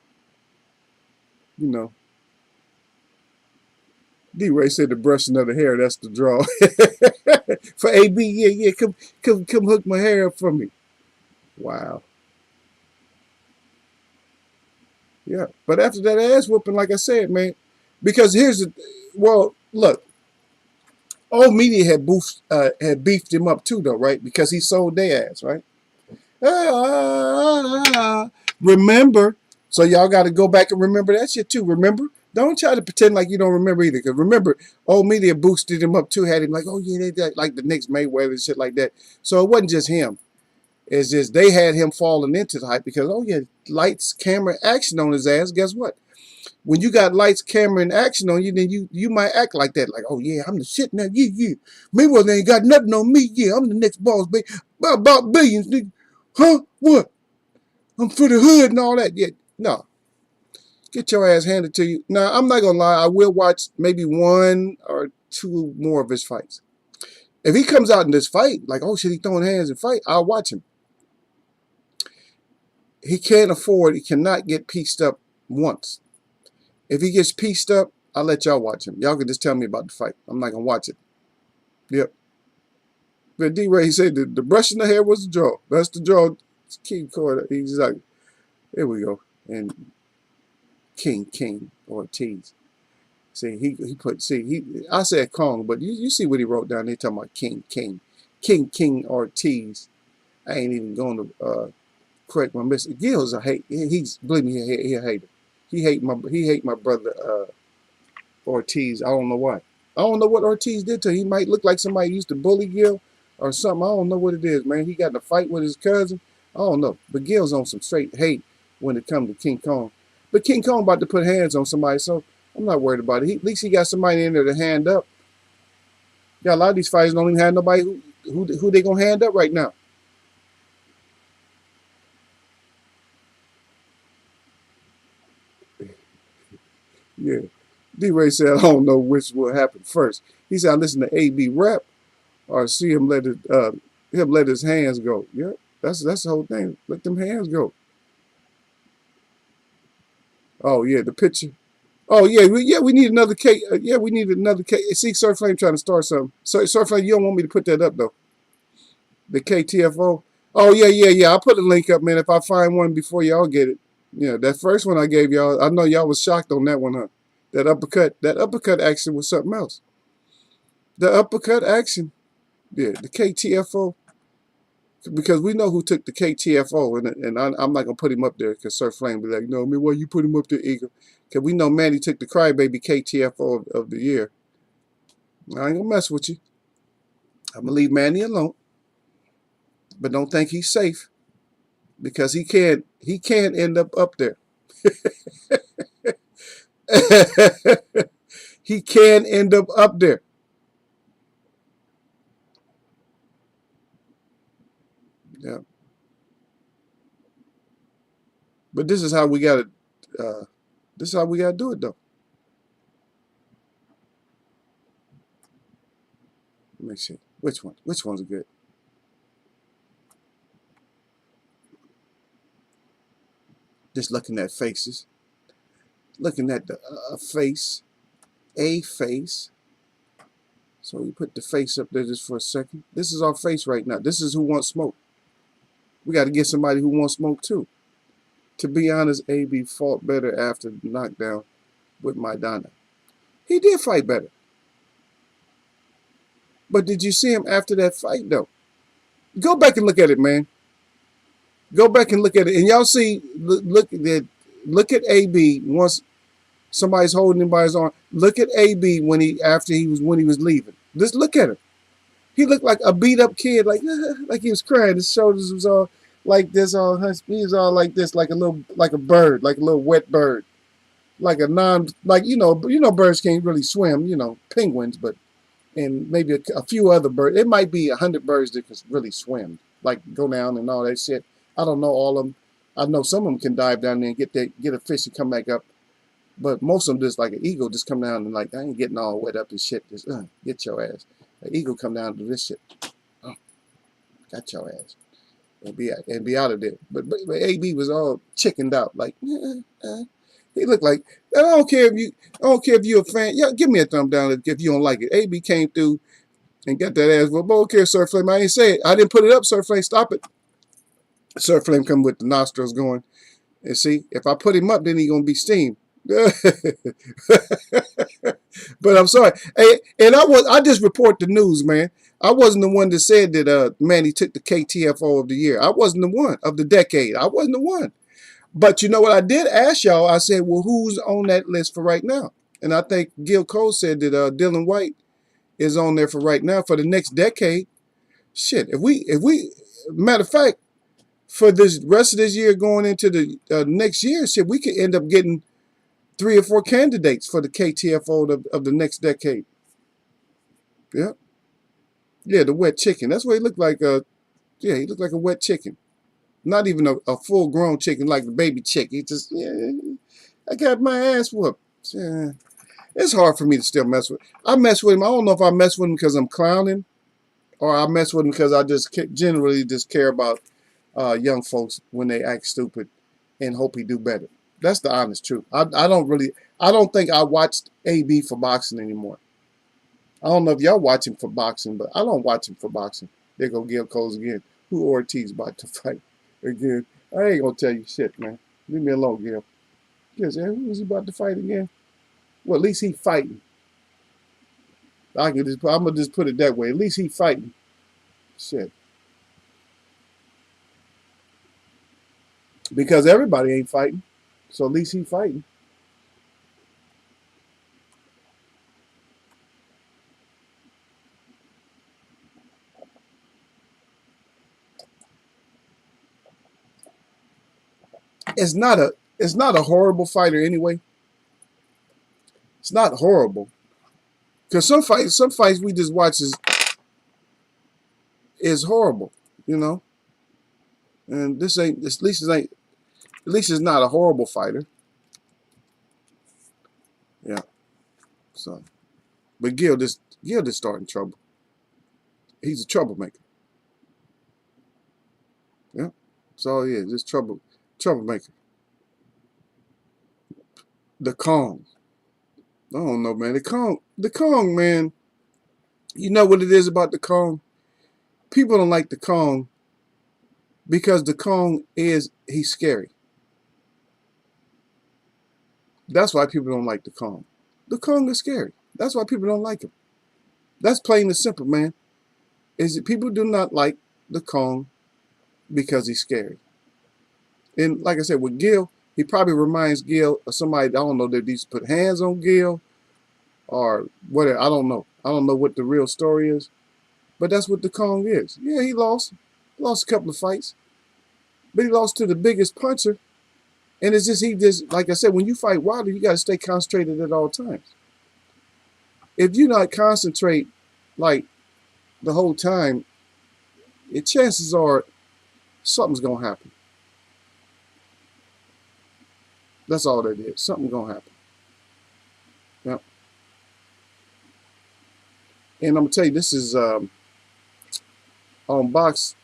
D-Ray said the brushing of the hair, that's the draw. For AB, yeah, come hook my hair up for me. Wow. Yeah, but after that ass whooping, like I said, man, because look, old media had beefed him up too, though, right? Because he sold their ass, right? Remember? So y'all got to go back and remember that shit too. Remember? Don't try to pretend like you don't remember either. Because remember, old media boosted him up too, had him like, oh yeah, they like the Knicks, Mayweather and shit like that. So it wasn't just him. It's just they had him falling into the hype because, oh yeah, lights, camera, action on his ass. Guess what? When you got lights, camera, and action on you, then you might act like that. Like, oh yeah, I'm the shit now. Yeah. Mayweather ain't got nothing on me. Yeah, I'm the next boss, baby. About billions, nigga. Huh? What? I'm for the hood and all that. Yeah. No. Get your ass handed to you. Now, I'm not going to lie. I will watch maybe one or two more of his fights. If he comes out in this fight, like, oh shit, he throwing hands and fight, I'll watch him. He cannot get pieced up once. If he gets pieced up, I'll let y'all watch him. Y'all can just tell me about the fight. I'm not going to watch it. Yep. But D-Ray, he said the brushing the hair was the draw. That's the draw. King Court. He's like, there we go. And King Ortiz. See, I said Kong, but you see what he wrote down there talking about King King Ortiz. I ain't even going to correct my mistake. Gil's a hate. He's believe me, he a hater. He hate my brother Ortiz. I don't know why. I don't know what Ortiz did to him. He might look like somebody used to bully Gil or something. I don't know what it is, man. He got in a fight with his cousin. I don't know. But Gil's on some straight hate when it comes to King Kong. But King Kong about to put hands on somebody, so I'm not worried about it. At least he got somebody in there to hand up. Yeah, a lot of these fighters don't even have nobody who they gonna hand up right now. Yeah. D-Ray said, I don't know which will happen first. He said, I listen to AB rap or see him let his hands go. Yeah, that's the whole thing. Let them hands go. Oh yeah, the picture. Oh yeah, we need another K. Yeah, we need another K. See, Surf Flame trying to start something. So Surf Flame, you don't want me to put that up though. The KTFO. Oh yeah. I'll put a link up, man. If I find one before y'all get it. Yeah, that first one I gave y'all. I know y'all was shocked on that one, huh? That uppercut action was something else. The uppercut action. Yeah, the KTFO. Because we know who took the KTFO, and I'm not gonna put him up there because Surf Flame be like, no, man, why you put him up there, Eagle? Because we know Manny took the Crybaby KTFO of the year. I ain't gonna mess with you. I'm gonna leave Manny alone, but don't think he's safe because he can't end up there. He can end up there. Yeah, but this is how we gotta. This is how we gotta do it though. Let me see which one. Which one's good? Just looking at faces, looking at the face, a face. So we put the face up there just for a second. This is our face right now. This is who wants smoke. We got to get somebody who wants smoke too. To be honest, AB fought better after the knockdown with Maidana. He did fight better. But did you see him after that fight though? Go back and look at it, man. Go back and look at it. And y'all see, look at AB once somebody's holding him by his arm. Look at AB when he was leaving. Just look at him. He looked like a beat up kid, like he was crying. His shoulders was all like this, he was all like this, like a bird, like a little wet bird, like birds can't really swim, penguins, but and maybe a few other birds. It might be 100 birds that can really swim, like go down and all that shit. I don't know all of them. I know some of them can dive down there and get a fish and come back up. But most of them just like an eagle, just come down and like, I ain't getting all wet up and shit. Just get your ass. An eagle come down and do this shit. Oh, got your ass. And be out of there. But AB was all chickened out. Like, he looked like, I don't care if you're a fan. Yeah, give me a thumb down if you don't like it. AB came through and got that ass. Well, okay, Surf Flame. I ain't say it. I didn't put it up, Surf Flame. Stop it. Surf Flame come with the nostrils going. And see, if I put him up, then he gonna be steamed. But I'm sorry. Hey, and I just report the news, man. I wasn't the one that said that Manny took the KTFO of the year. I wasn't the one of the decade. I wasn't the one. But you know what I did ask y'all? I said, well, who's on that list for right now? And I think Gil Coles said that Dylan White is on there for right now for the next decade. Shit, if we matter of fact, for this rest of this year going into the next year, shit, we could end up getting 3 or 4 candidates for the KTFO of the next decade. Yeah. Yeah, the wet chicken. That's what he looked like. Yeah, he looked like a wet chicken. Not even a full-grown chicken like the baby chick. He just, yeah, I got my ass whooped. Yeah. It's hard for me to still mess with. I mess with him. I don't know if I mess with him because I'm clowning or I mess with him because I just generally just care about young folks when they act stupid and hope he do better. That's the honest truth. I don't think I watched AB for boxing anymore. I don't know if y'all watch him for boxing, but I don't watch him for boxing. There go Gil Coles again. Who Ortiz about to fight again? I ain't gonna tell you shit, man. Leave me alone, Gil. Yes, who is he about to fight again? Well, at least he fighting. I'm gonna just put it that way. At least he fighting. Shit. Because everybody ain't fighting. So at least he fighting. It's not a horrible fighter anyway. It's not horrible. Because some fights we just watch is horrible, you know. And this ain't at least it's not a horrible fighter. Yeah. So, but Gil just starting trouble. He's a troublemaker. Yeah. So yeah, just troublemaker. The Kong. I don't know, man. The Kong, man. You know what it is about the Kong? People don't like the Kong because the Kong he's scary. That's why people don't like the Kong. The Kong is scary. That's why people don't like him. That's plain and simple, man. Is that people do not like the Kong because he's scary. And like I said, with Gil, he probably reminds Gil of somebody, I don't know, that needs to put hands on Gil or whatever. I don't know. I don't know what the real story is. But that's what the Kong is. Yeah, he lost. Lost a couple of fights. But he lost to the biggest puncher. And it's just, like I said, when you fight Wilder, you got to stay concentrated at all times. If you not concentrate, like, the whole time, chances are something's going to happen. That's all that is. Something's going to happen. Yep. And I'm going to tell you, this is on Box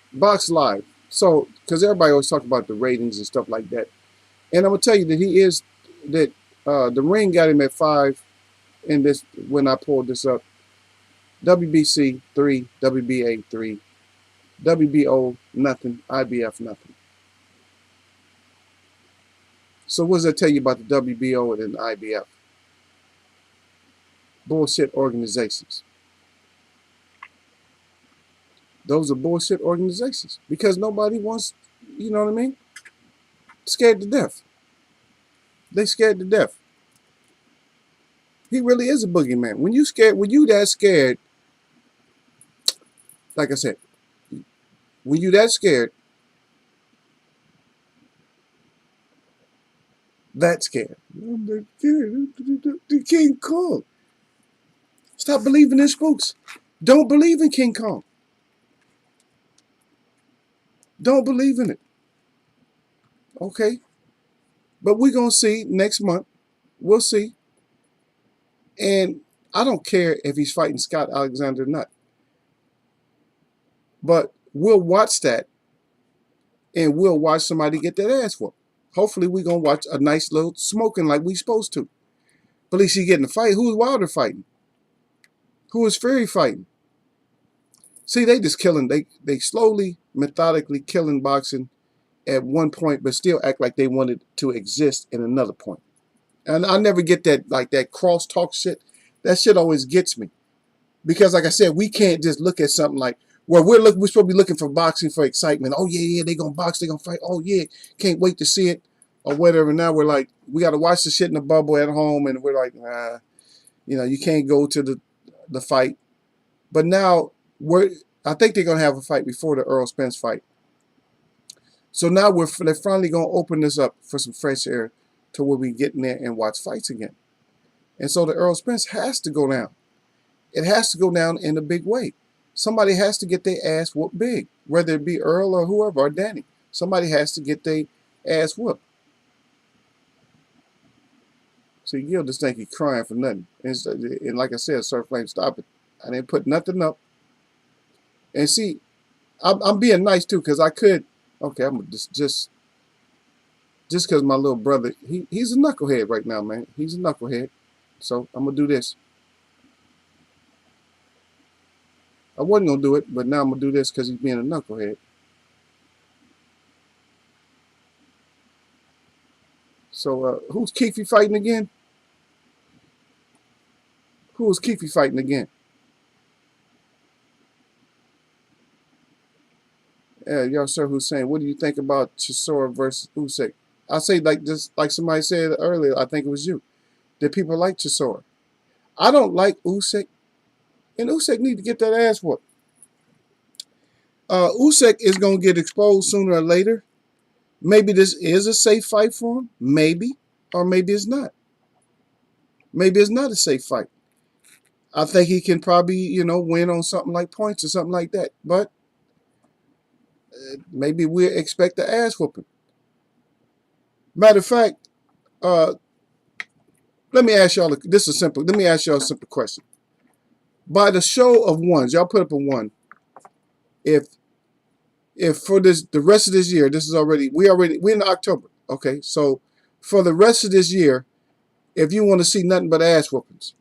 Live. So, because everybody always talk about the ratings and stuff like that. And I'm going to tell you that the ring got him at 5 in this, when I pulled this up. WBC 3, WBA 3, WBO nothing, IBF nothing. So what does that tell you about the WBO and the IBF? Bullshit organizations. Those are bullshit organizations because nobody wants, you know what I mean? Scared to death. They scared to death. He really is a boogeyman. When you that scared, like I said, when you that scared, the King Kong. Stop believing in spooks. Don't believe in King Kong. Don't believe in it. Okay? But we're going to see next month. We'll see. And I don't care if he's fighting Scott Alexander or not. But we'll watch that. And we'll watch somebody get that ass whooped. Hopefully we're going to watch a nice little smoking like we supposed to. But at least he's getting a fight. Who's Wilder fighting? Who is Fury fighting? See, they just killing. They slowly, methodically killing boxing at one point, but still act like they wanted to exist in another point. And I never get that, like that cross-talk shit. That shit always gets me. Because like I said, we can't just look at something like, well, we're supposed to be looking for boxing for excitement. Oh, yeah, they're going to box, they're going to fight. Oh, yeah, can't wait to see it. Or whatever. Now we're like, we got to watch the shit in the bubble at home. And we're like, nah, you can't go to the fight. But now, I think they're going to have a fight before the Errol Spence fight. So now they're finally going to open this up for some fresh air to where we get in there and watch fights again. And so the Errol Spence has to go down. It has to go down in a big way. Somebody has to get their ass whooped big, whether it be Earl or whoever, or Danny. Somebody has to get their ass whooped. See, Gil just think he's crying for nothing. And like I said, Sir Flame, stop it. I didn't put nothing up. And see, I'm being nice too, because I could. Okay, I'm just because my little brother, he's a knucklehead right now, man. He's a knucklehead. So I'm gonna do this. I wasn't gonna do it, but now I'm gonna do this because he's being a knucklehead. So who's Keefe fighting again? Who is Keefe fighting again? Yasser Hussein, what do you think about Chisora versus Usyk? I say like just like somebody said earlier. I think it was you. That people like Chisora. I don't like Usyk, and Usyk need to get that ass whooped. Usyk is gonna get exposed sooner or later. Maybe this is a safe fight for him. Maybe, or maybe it's not. Maybe it's not a safe fight. I think he can probably, win on something like points or something like that. But maybe we expect the ass whooping. Matter of fact, let me ask y'all. This is simple. Let me ask y'all a simple question. By the show of ones, y'all put up a one. If for the rest of this year, this is we're in October. Okay, so for the rest of this year, if you want to see nothing but ass whoopings,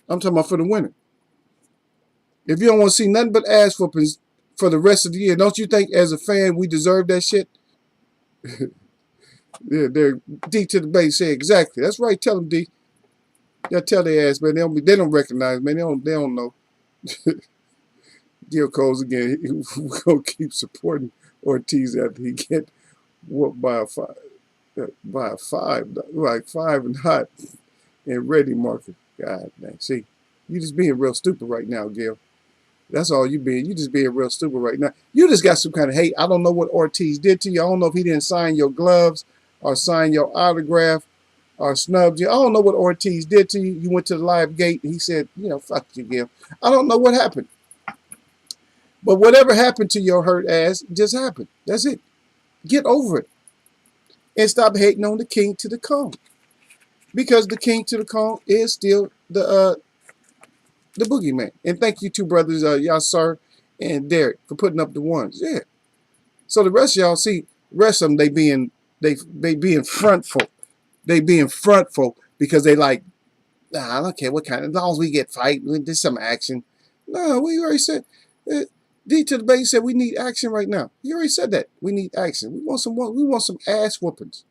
I'm talking about for the winter. If you don't want to see nothing but ass whoopings for the rest of the year, don't you think as a fan we deserve that shit? Yeah, they're D to the base say exactly. That's right. Tell them D. Y'all tell their ass, man. They don't recognize, man. They don't know. Gil Coles again. We're gonna keep supporting Ortiz after he get whooped by a five, like 5 and hot and ready marker. God man, see, you just being real stupid right now, Gil. That's all you being. You just being real stupid right now. You just got some kind of hate. I don't know what Ortiz did to you. I don't know if he didn't sign your gloves or sign your autograph or snubbed you. I don't know what Ortiz did to you. You went to the live gate and he said, fuck you, Gil. I don't know what happened. But whatever happened to your hurt ass just happened. That's it. Get over it. And stop hating on the king to the cone. Because the king to the cone is still the boogeyman. And thank you two brothers, Yasser and Derek, for putting up the ones. Yeah. So the rest of y'all see, the rest of them, they being frontful. They being frontful because they like, I don't care what kind, as long as we get fight, there's some action. No, we already said, D to the base said we need action right now. You already said that. We need action. We want some ass whoopings.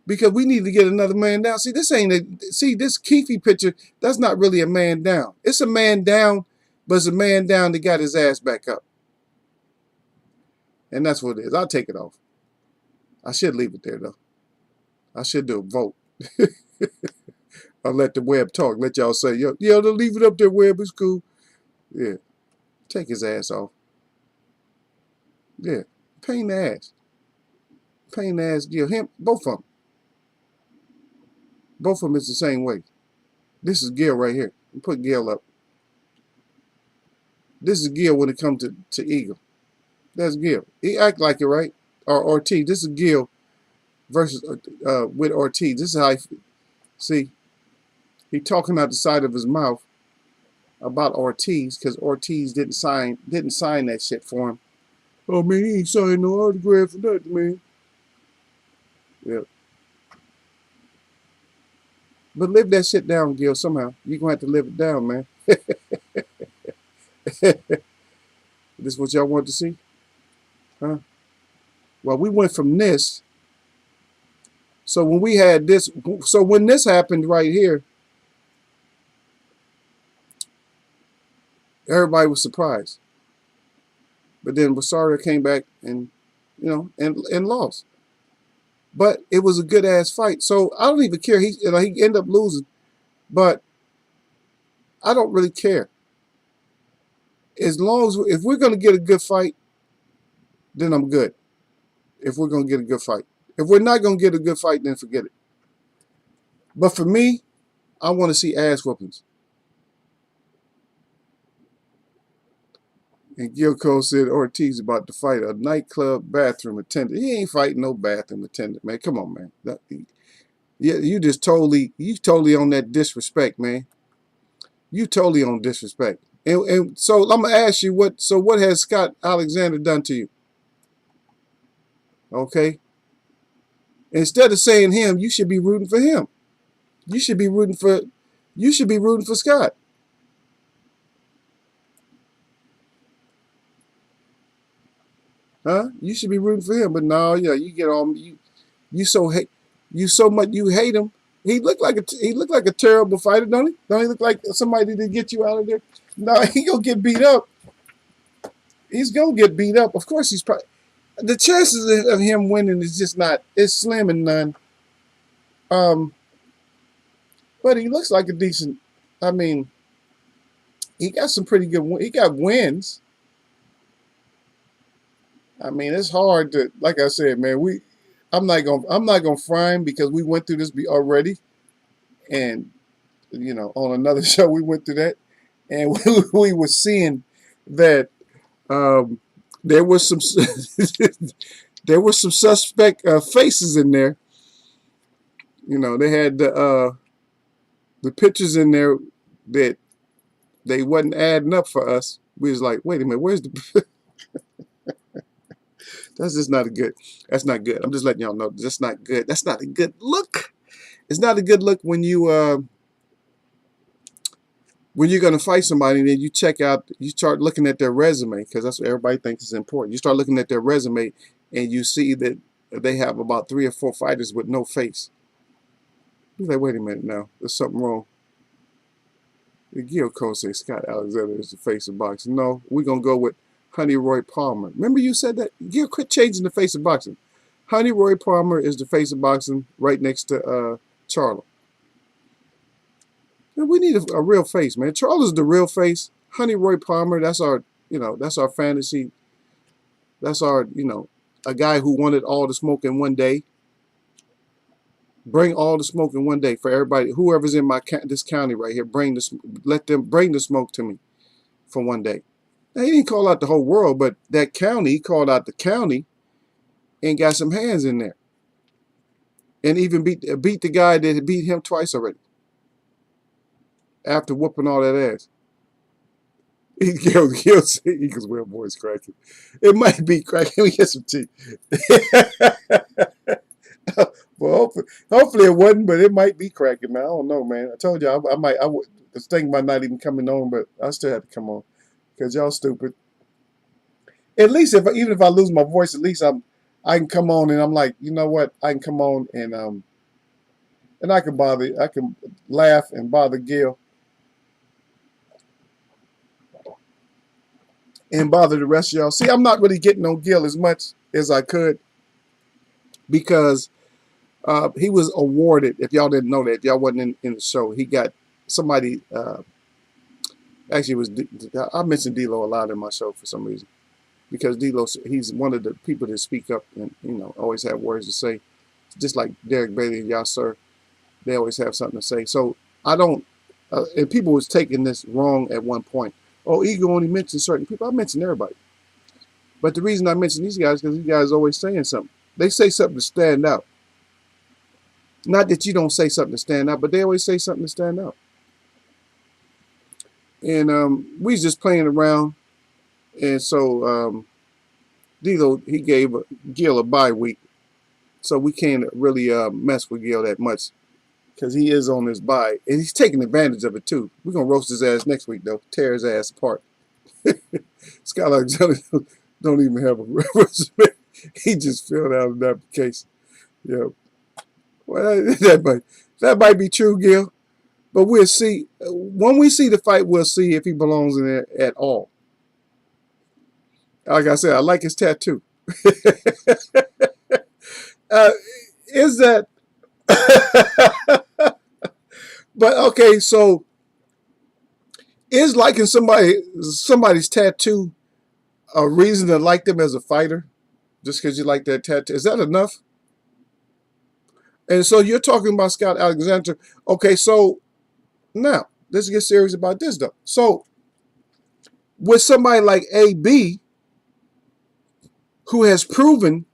Because we need to get another man down. See, this Keefe picture, that's not really a man down. It's a man down, but it's a man down that got his ass back up. And that's what it is. I'll take it off. I should leave it there, though. I should do a vote. I'll let the web talk. Let y'all say, yo, they'll leave it up there, web. It's cool. Yeah. Take his ass off. Yeah. Pain the ass. Pain the ass. Yeah, him, both of them. Both of them is the same way. This is Gil right here. Put Gil up. This is Gil when it comes to Eagle. That's Gil. He act like it, right? Or Ortiz. This is Gil versus with Ortiz. This is how see. He talking out the side of his mouth about Ortiz because Ortiz didn't sign that shit for him. Oh man, he ain't signed no autograph for nothing, man. Yeah. But live that shit down, Gil, somehow. You're going to have to live it down, man. This what y'all want to see? Huh? Well, we went from this. So when we had this, so when this happened right here, everybody was surprised. But then Wasaria came back and, and lost. But it was a good ass fight. So I don't even care. He ended up losing. But I don't really care. As long as if we're gonna get a good fight, then I'm good. If we're gonna get a good fight. If we're not gonna get a good fight, then forget it. But for me, I want to see ass whoopings. And Gil Cole said Ortiz about to fight a nightclub bathroom attendant. He ain't fighting no bathroom attendant, man. Come on, man. You totally on that disrespect, man. You totally on disrespect. And so I'm gonna ask you what has Scott Alexander done to you? Okay. Instead of saying him, you should be rooting for him. You should be rooting for Scott. Huh? You should be rooting for him, but no, you get on you so much you hate him. He looked like a terrible fighter, don't he? Don't he look like somebody to get you out of there? No, he gonna get beat up. He's gonna get beat up. Of course, he's probably the chances of him winning is just not. It's slim and none. Um, but he looks like a decent. I mean, he got some pretty good. He got wins. I mean, it's hard to, like I said, man. I'm not gonna fry him because we went through this already, and on another show we went through that, and we were seeing that there was some there were some suspect faces in there. They had the pictures in there that they wasn't adding up for us. We was like, wait a minute, where's the? That's just not a good. That's not good. I'm just letting y'all know that's not good. That's not a good look. It's not a good look when you're gonna fight somebody and then you start looking at their resume, because that's what everybody thinks is important. You start looking at their resume and you see that they have about 3 or 4 fighters with no face. You're like, wait a minute now, there's something wrong. Gil Coles says Scott Alexander is the face of boxing. No, we're gonna go with Honey Roy Palmer. Remember you said that? Gil, quit changing the face of boxing. Honey Roy Palmer is the face of boxing, right next to Charlo. We need a real face, man. Charlo's the real face. Honey Roy Palmer, that's our fantasy. That's our, a guy who wanted all the smoke in one day. Bring all the smoke in one day for everybody. Whoever's in this county right here, let them bring the smoke to me for one day. Now, he didn't call out the whole world, but that county, he called out the county and got some hands in there. And even beat the guy that beat him twice already. After whooping all that ass. He goes, well, boy's cracking. It might be cracking. We get some tea. Well, hopefully it wasn't, but it might be cracking, man. I don't know, man. I told you I was thinking about not even coming on, but I still have to come on because y'all stupid. At least even if I lose my voice, at least I can come on and I'm like, you know what? I can come on and I can laugh and bother Gil and bother the rest of y'all. See, I'm not really getting on Gil as much as I could because he was awarded, if y'all didn't know that, if y'all wasn't in the show, he got somebody, actually it was, I mentioned D-Lo a lot in my show for some reason, because D-Lo, he's one of the people that speak up and, always have words to say, just like Derek Bailey and Yasser, they always have something to say. So I don't, and people was taking this wrong at one point. Oh, Eagle only mentions certain people. I mentioned everybody. But the reason I mention these guys is because these guys are always saying something. They say something to stand out. Not that you don't say something to stand out, but they always say something to stand out. And we was just playing around. And so D-Lo, he gave Gil a bye week. So we can't really mess with Gil that much because he is on his bye. And he's taking advantage of it, too. We're going to roast his ass next week, though. Tear his ass apart. Scott Alexander don't even have a resume. He just filled out an application. Yeah. Well, that might be true, Gil. But we'll see. When we see the fight, we'll see if he belongs in there at all. Like I said, I like his tattoo. Is that... But, okay, so is liking somebody's tattoo a reason to like them as a fighter? Just because you like that tattoo? Is that enough? And so you're talking about Scott Alexander. Okay, so now, let's get serious about this, though. So, with somebody like AB, who has proven,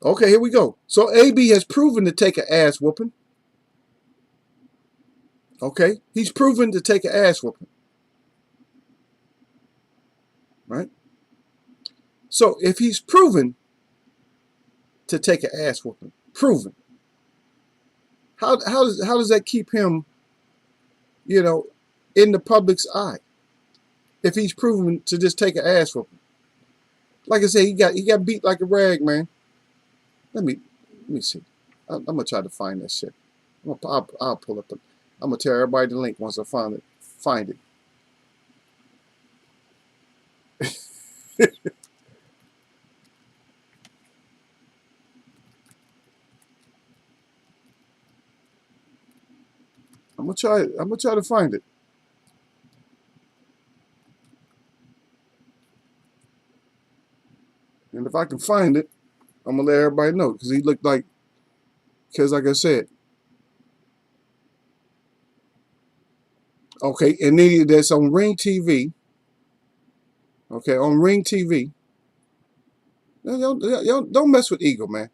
okay, here we go. So, AB has proven to take an ass whooping. Okay, he's proven to take an ass whooping. Right? So, if he's proven to take an ass whooping, proven, how does that keep him, in the public's eye? If he's proven to just take an ass whooping. Like I said, he got beat like a rag, man. Let me see. I'm gonna try to find that shit. I'll pull up. I'm gonna tell everybody the link once I find it. I'm gonna try. I'm gonna try to find it, and if I can find it, I'm gonna let everybody know because he looked like. Because like I said, okay, and then that's on Ring TV. Okay, on Ring TV. Don't mess with Eagle, man.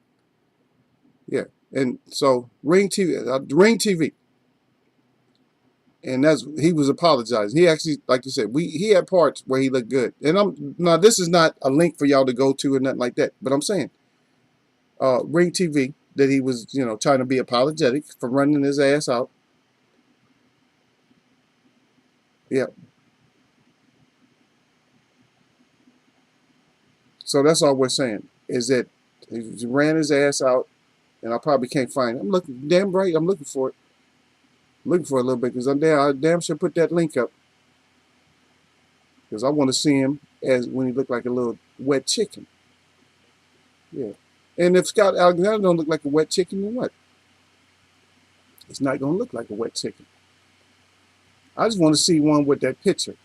Yeah, and so Ring TV, Ring TV, and that's he was apologizing. He actually, like you said, he had parts where he looked good. And I'm now this is not a link for y'all to go to or nothing like that, but I'm saying, Ring TV that he was trying to be apologetic for running his ass out. Yeah, so that's all we're saying is that he ran his ass out, and I probably can't find it. I'm looking damn right. I'm looking for it. Looking for it a little bit because I damn sure put that link up because I want to see him as when he looked like a little wet chicken. Yeah. And if Scott Alexander don't look like a wet chicken, then what? It's not going to look like a wet chicken. I just want to see one with that picture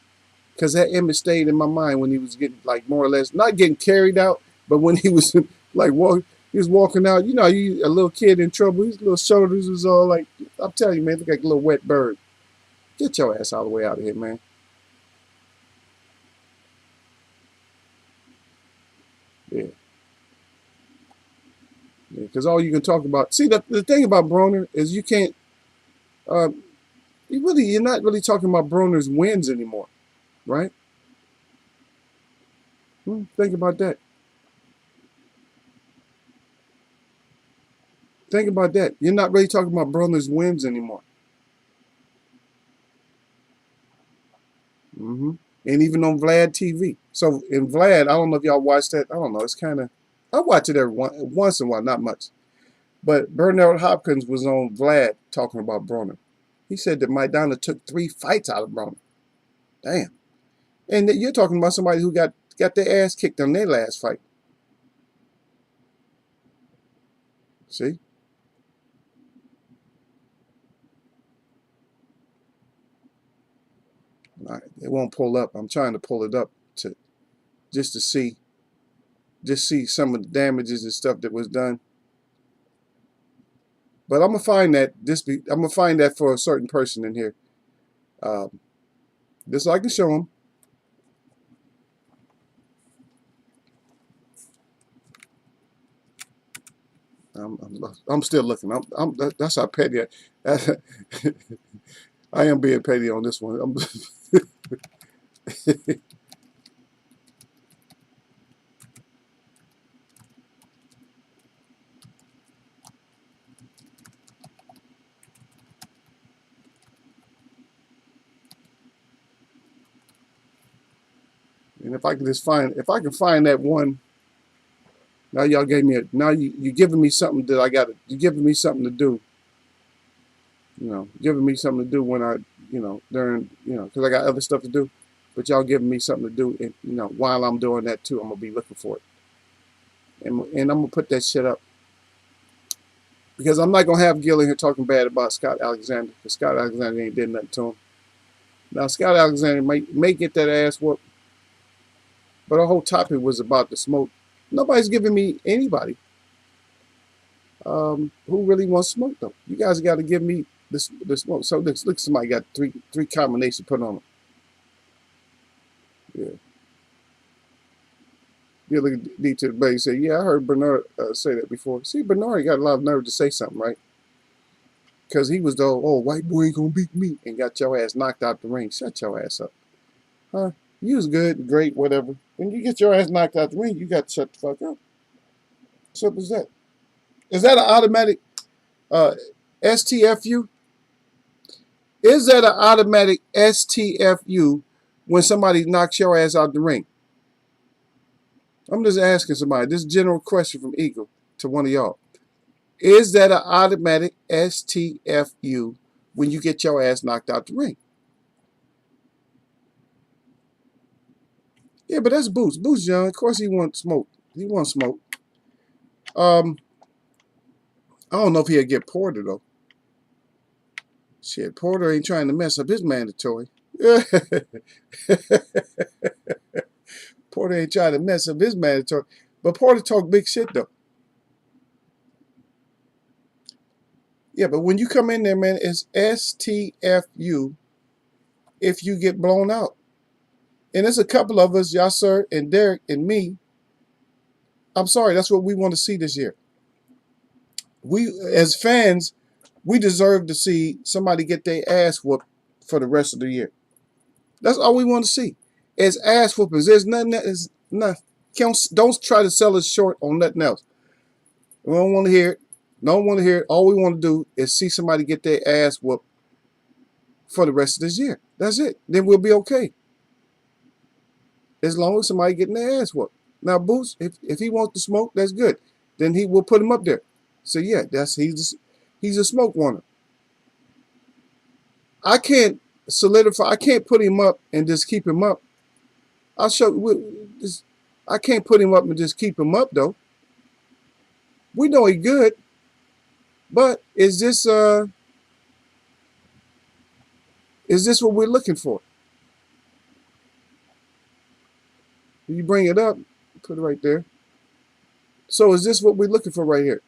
because that image stayed in my mind when he was getting like more or less not getting carried out, but when he was like he was walking out. You know, you a little kid in trouble. His little shoulders was all like, I'm telling you, man, look like a little wet bird. Get your ass all the way out of here, man. Yeah. Because all you can talk about. See, the thing about Broner is you can't. Uh, you're not really talking about Broner's wins anymore, right? Think about that. Think about that. You're not really talking about Broner's wins anymore. And even on Vlad TV. So in Vlad, I don't know if y'all watch that. I don't know. It's kind of. I watch it once in a while, not much. But Bernard Hopkins was on Vlad talking about Broner. He said that Maidana took 3 fights out of Broner. Damn. And you're talking about somebody who got their ass kicked on their last fight. See? It won't pull up. I'm trying to pull it up to just to see some of the damages and stuff that was done. But I'm gonna find that I'm gonna find that for a certain person in here. This I can show him. I'm still looking. That's how petty I am being petty on this one. And if I can find that one. Now y'all gave me now you're giving me something that you're giving me something to do. Giving me something to do when I, during, because I got other stuff to do. But y'all giving me something to do, and while I'm doing that too, I'm gonna be looking for it, and I'm gonna put that shit up because I'm not gonna have Gil in here talking bad about Scott Alexander because Scott Alexander ain't did nothing to him. Now Scott Alexander may get that ass whooped, but our whole topic was about the smoke. Nobody's giving me anybody who really wants smoke though. You guys got to give me the smoke. So look, somebody got three combinations put on them. Yeah. Yeah, look at D to the base. Say, yeah, I heard Bernard say that before. See, Bernard got a lot of nerve to say something, right? Because he was the white boy ain't gonna beat me and got your ass knocked out the ring. Shut your ass up. Huh? You was good, great, whatever. When you get your ass knocked out the ring, you got to shut the fuck up. Simple as that. Is that an automatic STFU? Is that an automatic STFU when somebody knocks your ass out the ring? I'm just asking somebody. This general question from Eagle to one of y'all. Is that an automatic STFU when you get your ass knocked out the ring? Yeah, but that's Boots. Boots young. Of course he wants smoke. He wants smoke. I don't know if he'll get Porter though. Shit, Porter ain't trying to mess up his mandatory. Porter ain't trying to mess up his mandatory. But Porter talk big shit though. Yeah, but when you come in there, man, it's STFU if you get blown out. And there's a couple of us, Yasser and Derek and me. I'm sorry, that's what we want to see this year. We, as fans, we deserve to see somebody get their ass whooped for the rest of the year. That's all we want to see. It's ass whoopers. There's nothing that is nothing. Don't try to sell us short on nothing else. We don't want to hear it. Don't want to hear it. All we want to do is see somebody get their ass whooped for the rest of this year. That's it. Then we'll be okay. As long as somebody getting their ass whooped. Now, Boots, if he wants to smoke, that's good. Then he will put him up there. So yeah, he's a smoke warner. I can't solidify. I can't put him up and just keep him up. I'll show you. I can't put him up and just keep him up though. We know he's good, but is this what we're looking for? You bring it up, put it right there. So is this what we're looking for right here?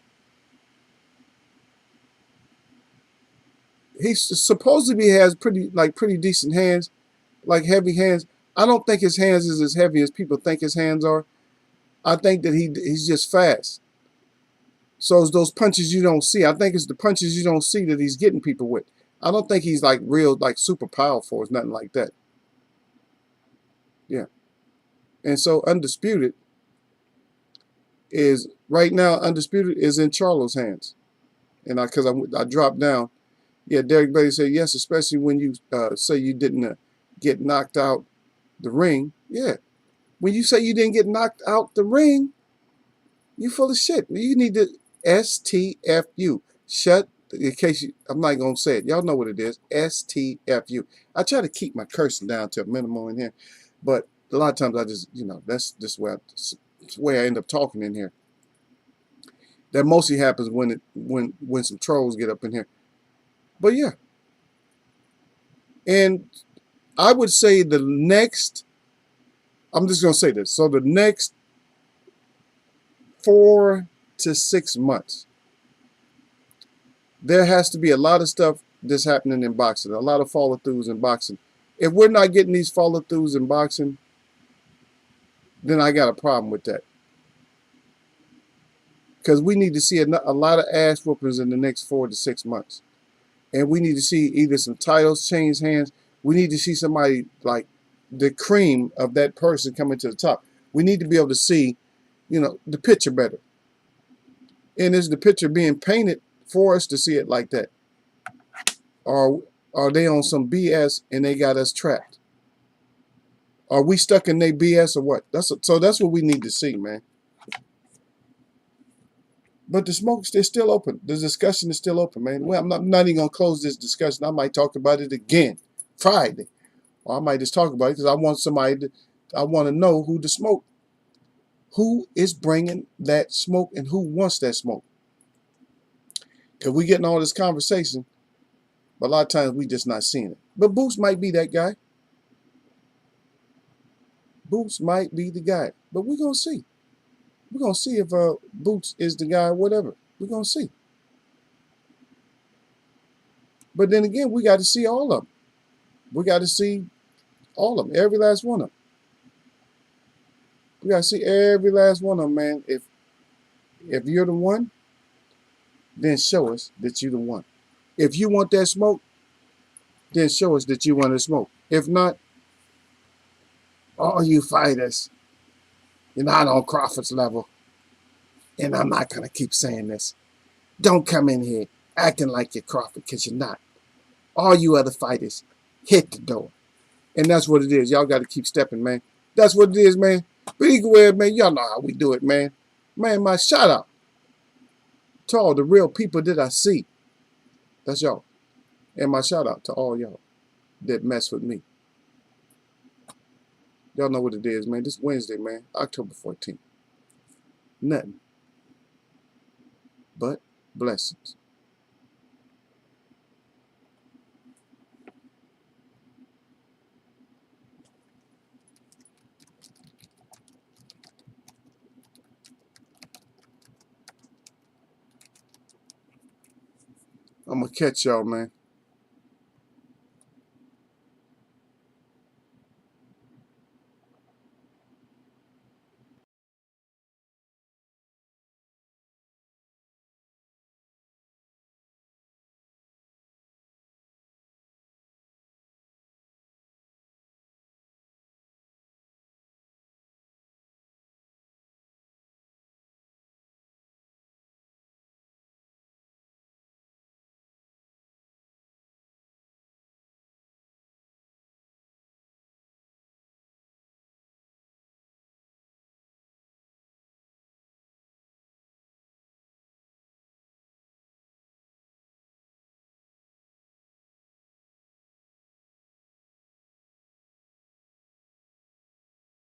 He supposedly has pretty decent hands, like heavy hands. I don't think his hands is as heavy as people think his hands are. I think that he's just fast. So it's those punches you don't see. I think it's the punches you don't see that he's getting people with. I don't think he's like real, like super powerful or nothing like that. Yeah. And so Undisputed is right now. Undisputed is in Charlo's hands, and because I dropped down. Yeah, Derek Bailey said yes, especially when you say you didn't get knocked out the ring. Yeah, when you say you didn't get knocked out the ring, you full of shit. You need to STFU. Shut. In case I'm not gonna say it. Y'all know what it is. STFU. I try to keep my cursing down to a minimum in here, but a lot of times I just, that's just where I end up talking in here. That mostly happens when some trolls get up in here. But yeah, and I would say the next. I'm just gonna say this. So the next 4 to 6 months, there has to be a lot of stuff that's happening in boxing. A lot of follow-throughs in boxing. If we're not getting these follow-throughs in boxing, then I got a problem with that. Because we need to see a lot of ass whoopers in the next 4 to 6 months. And we need to see either some titles change hands. We need to see somebody like the cream of that person coming to the top. We need to be able to see, the picture better. And is the picture being painted for us to see it like that? Or are they on some BS and they got us trapped? Are we stuck in their BS or what? So that's what we need to see, man. But the smoke is still open. The discussion is still open, man. Well, I'm not even going to close this discussion. I might talk about it again Friday. Or I might just talk about it because I want to know who the smoke. Who is bringing that smoke and who wants that smoke? Because we getting all this conversation, but a lot of times we just not seeing it. But Boots might be that guy. Boots might be the guy. But we're going to see. We're going to see if Boots is the guy or whatever. We're going to see. But then again, we got to see all of them. We got to see all of them. Every last one of them. We got to see every last one of them, man. If you're the one, then show us that you're the one. If you want that smoke, then show us that you want to smoke. If not, all you fighters, you're not on Crawford's level. And I'm not going to keep saying this. Don't come in here acting like you're Crawford, because you're not. All you other fighters, hit the door. And that's what it is. Y'all got to keep stepping, man. That's what it is, man. But either way, man, y'all know how we do it, man. Man, my shout out to all the real people that I see. That's y'all. And my shout out to all y'all that mess with me. Y'all know what it is, man. This Wednesday, man, October 14th. Nothing but blessings. I'm gonna catch y'all, man.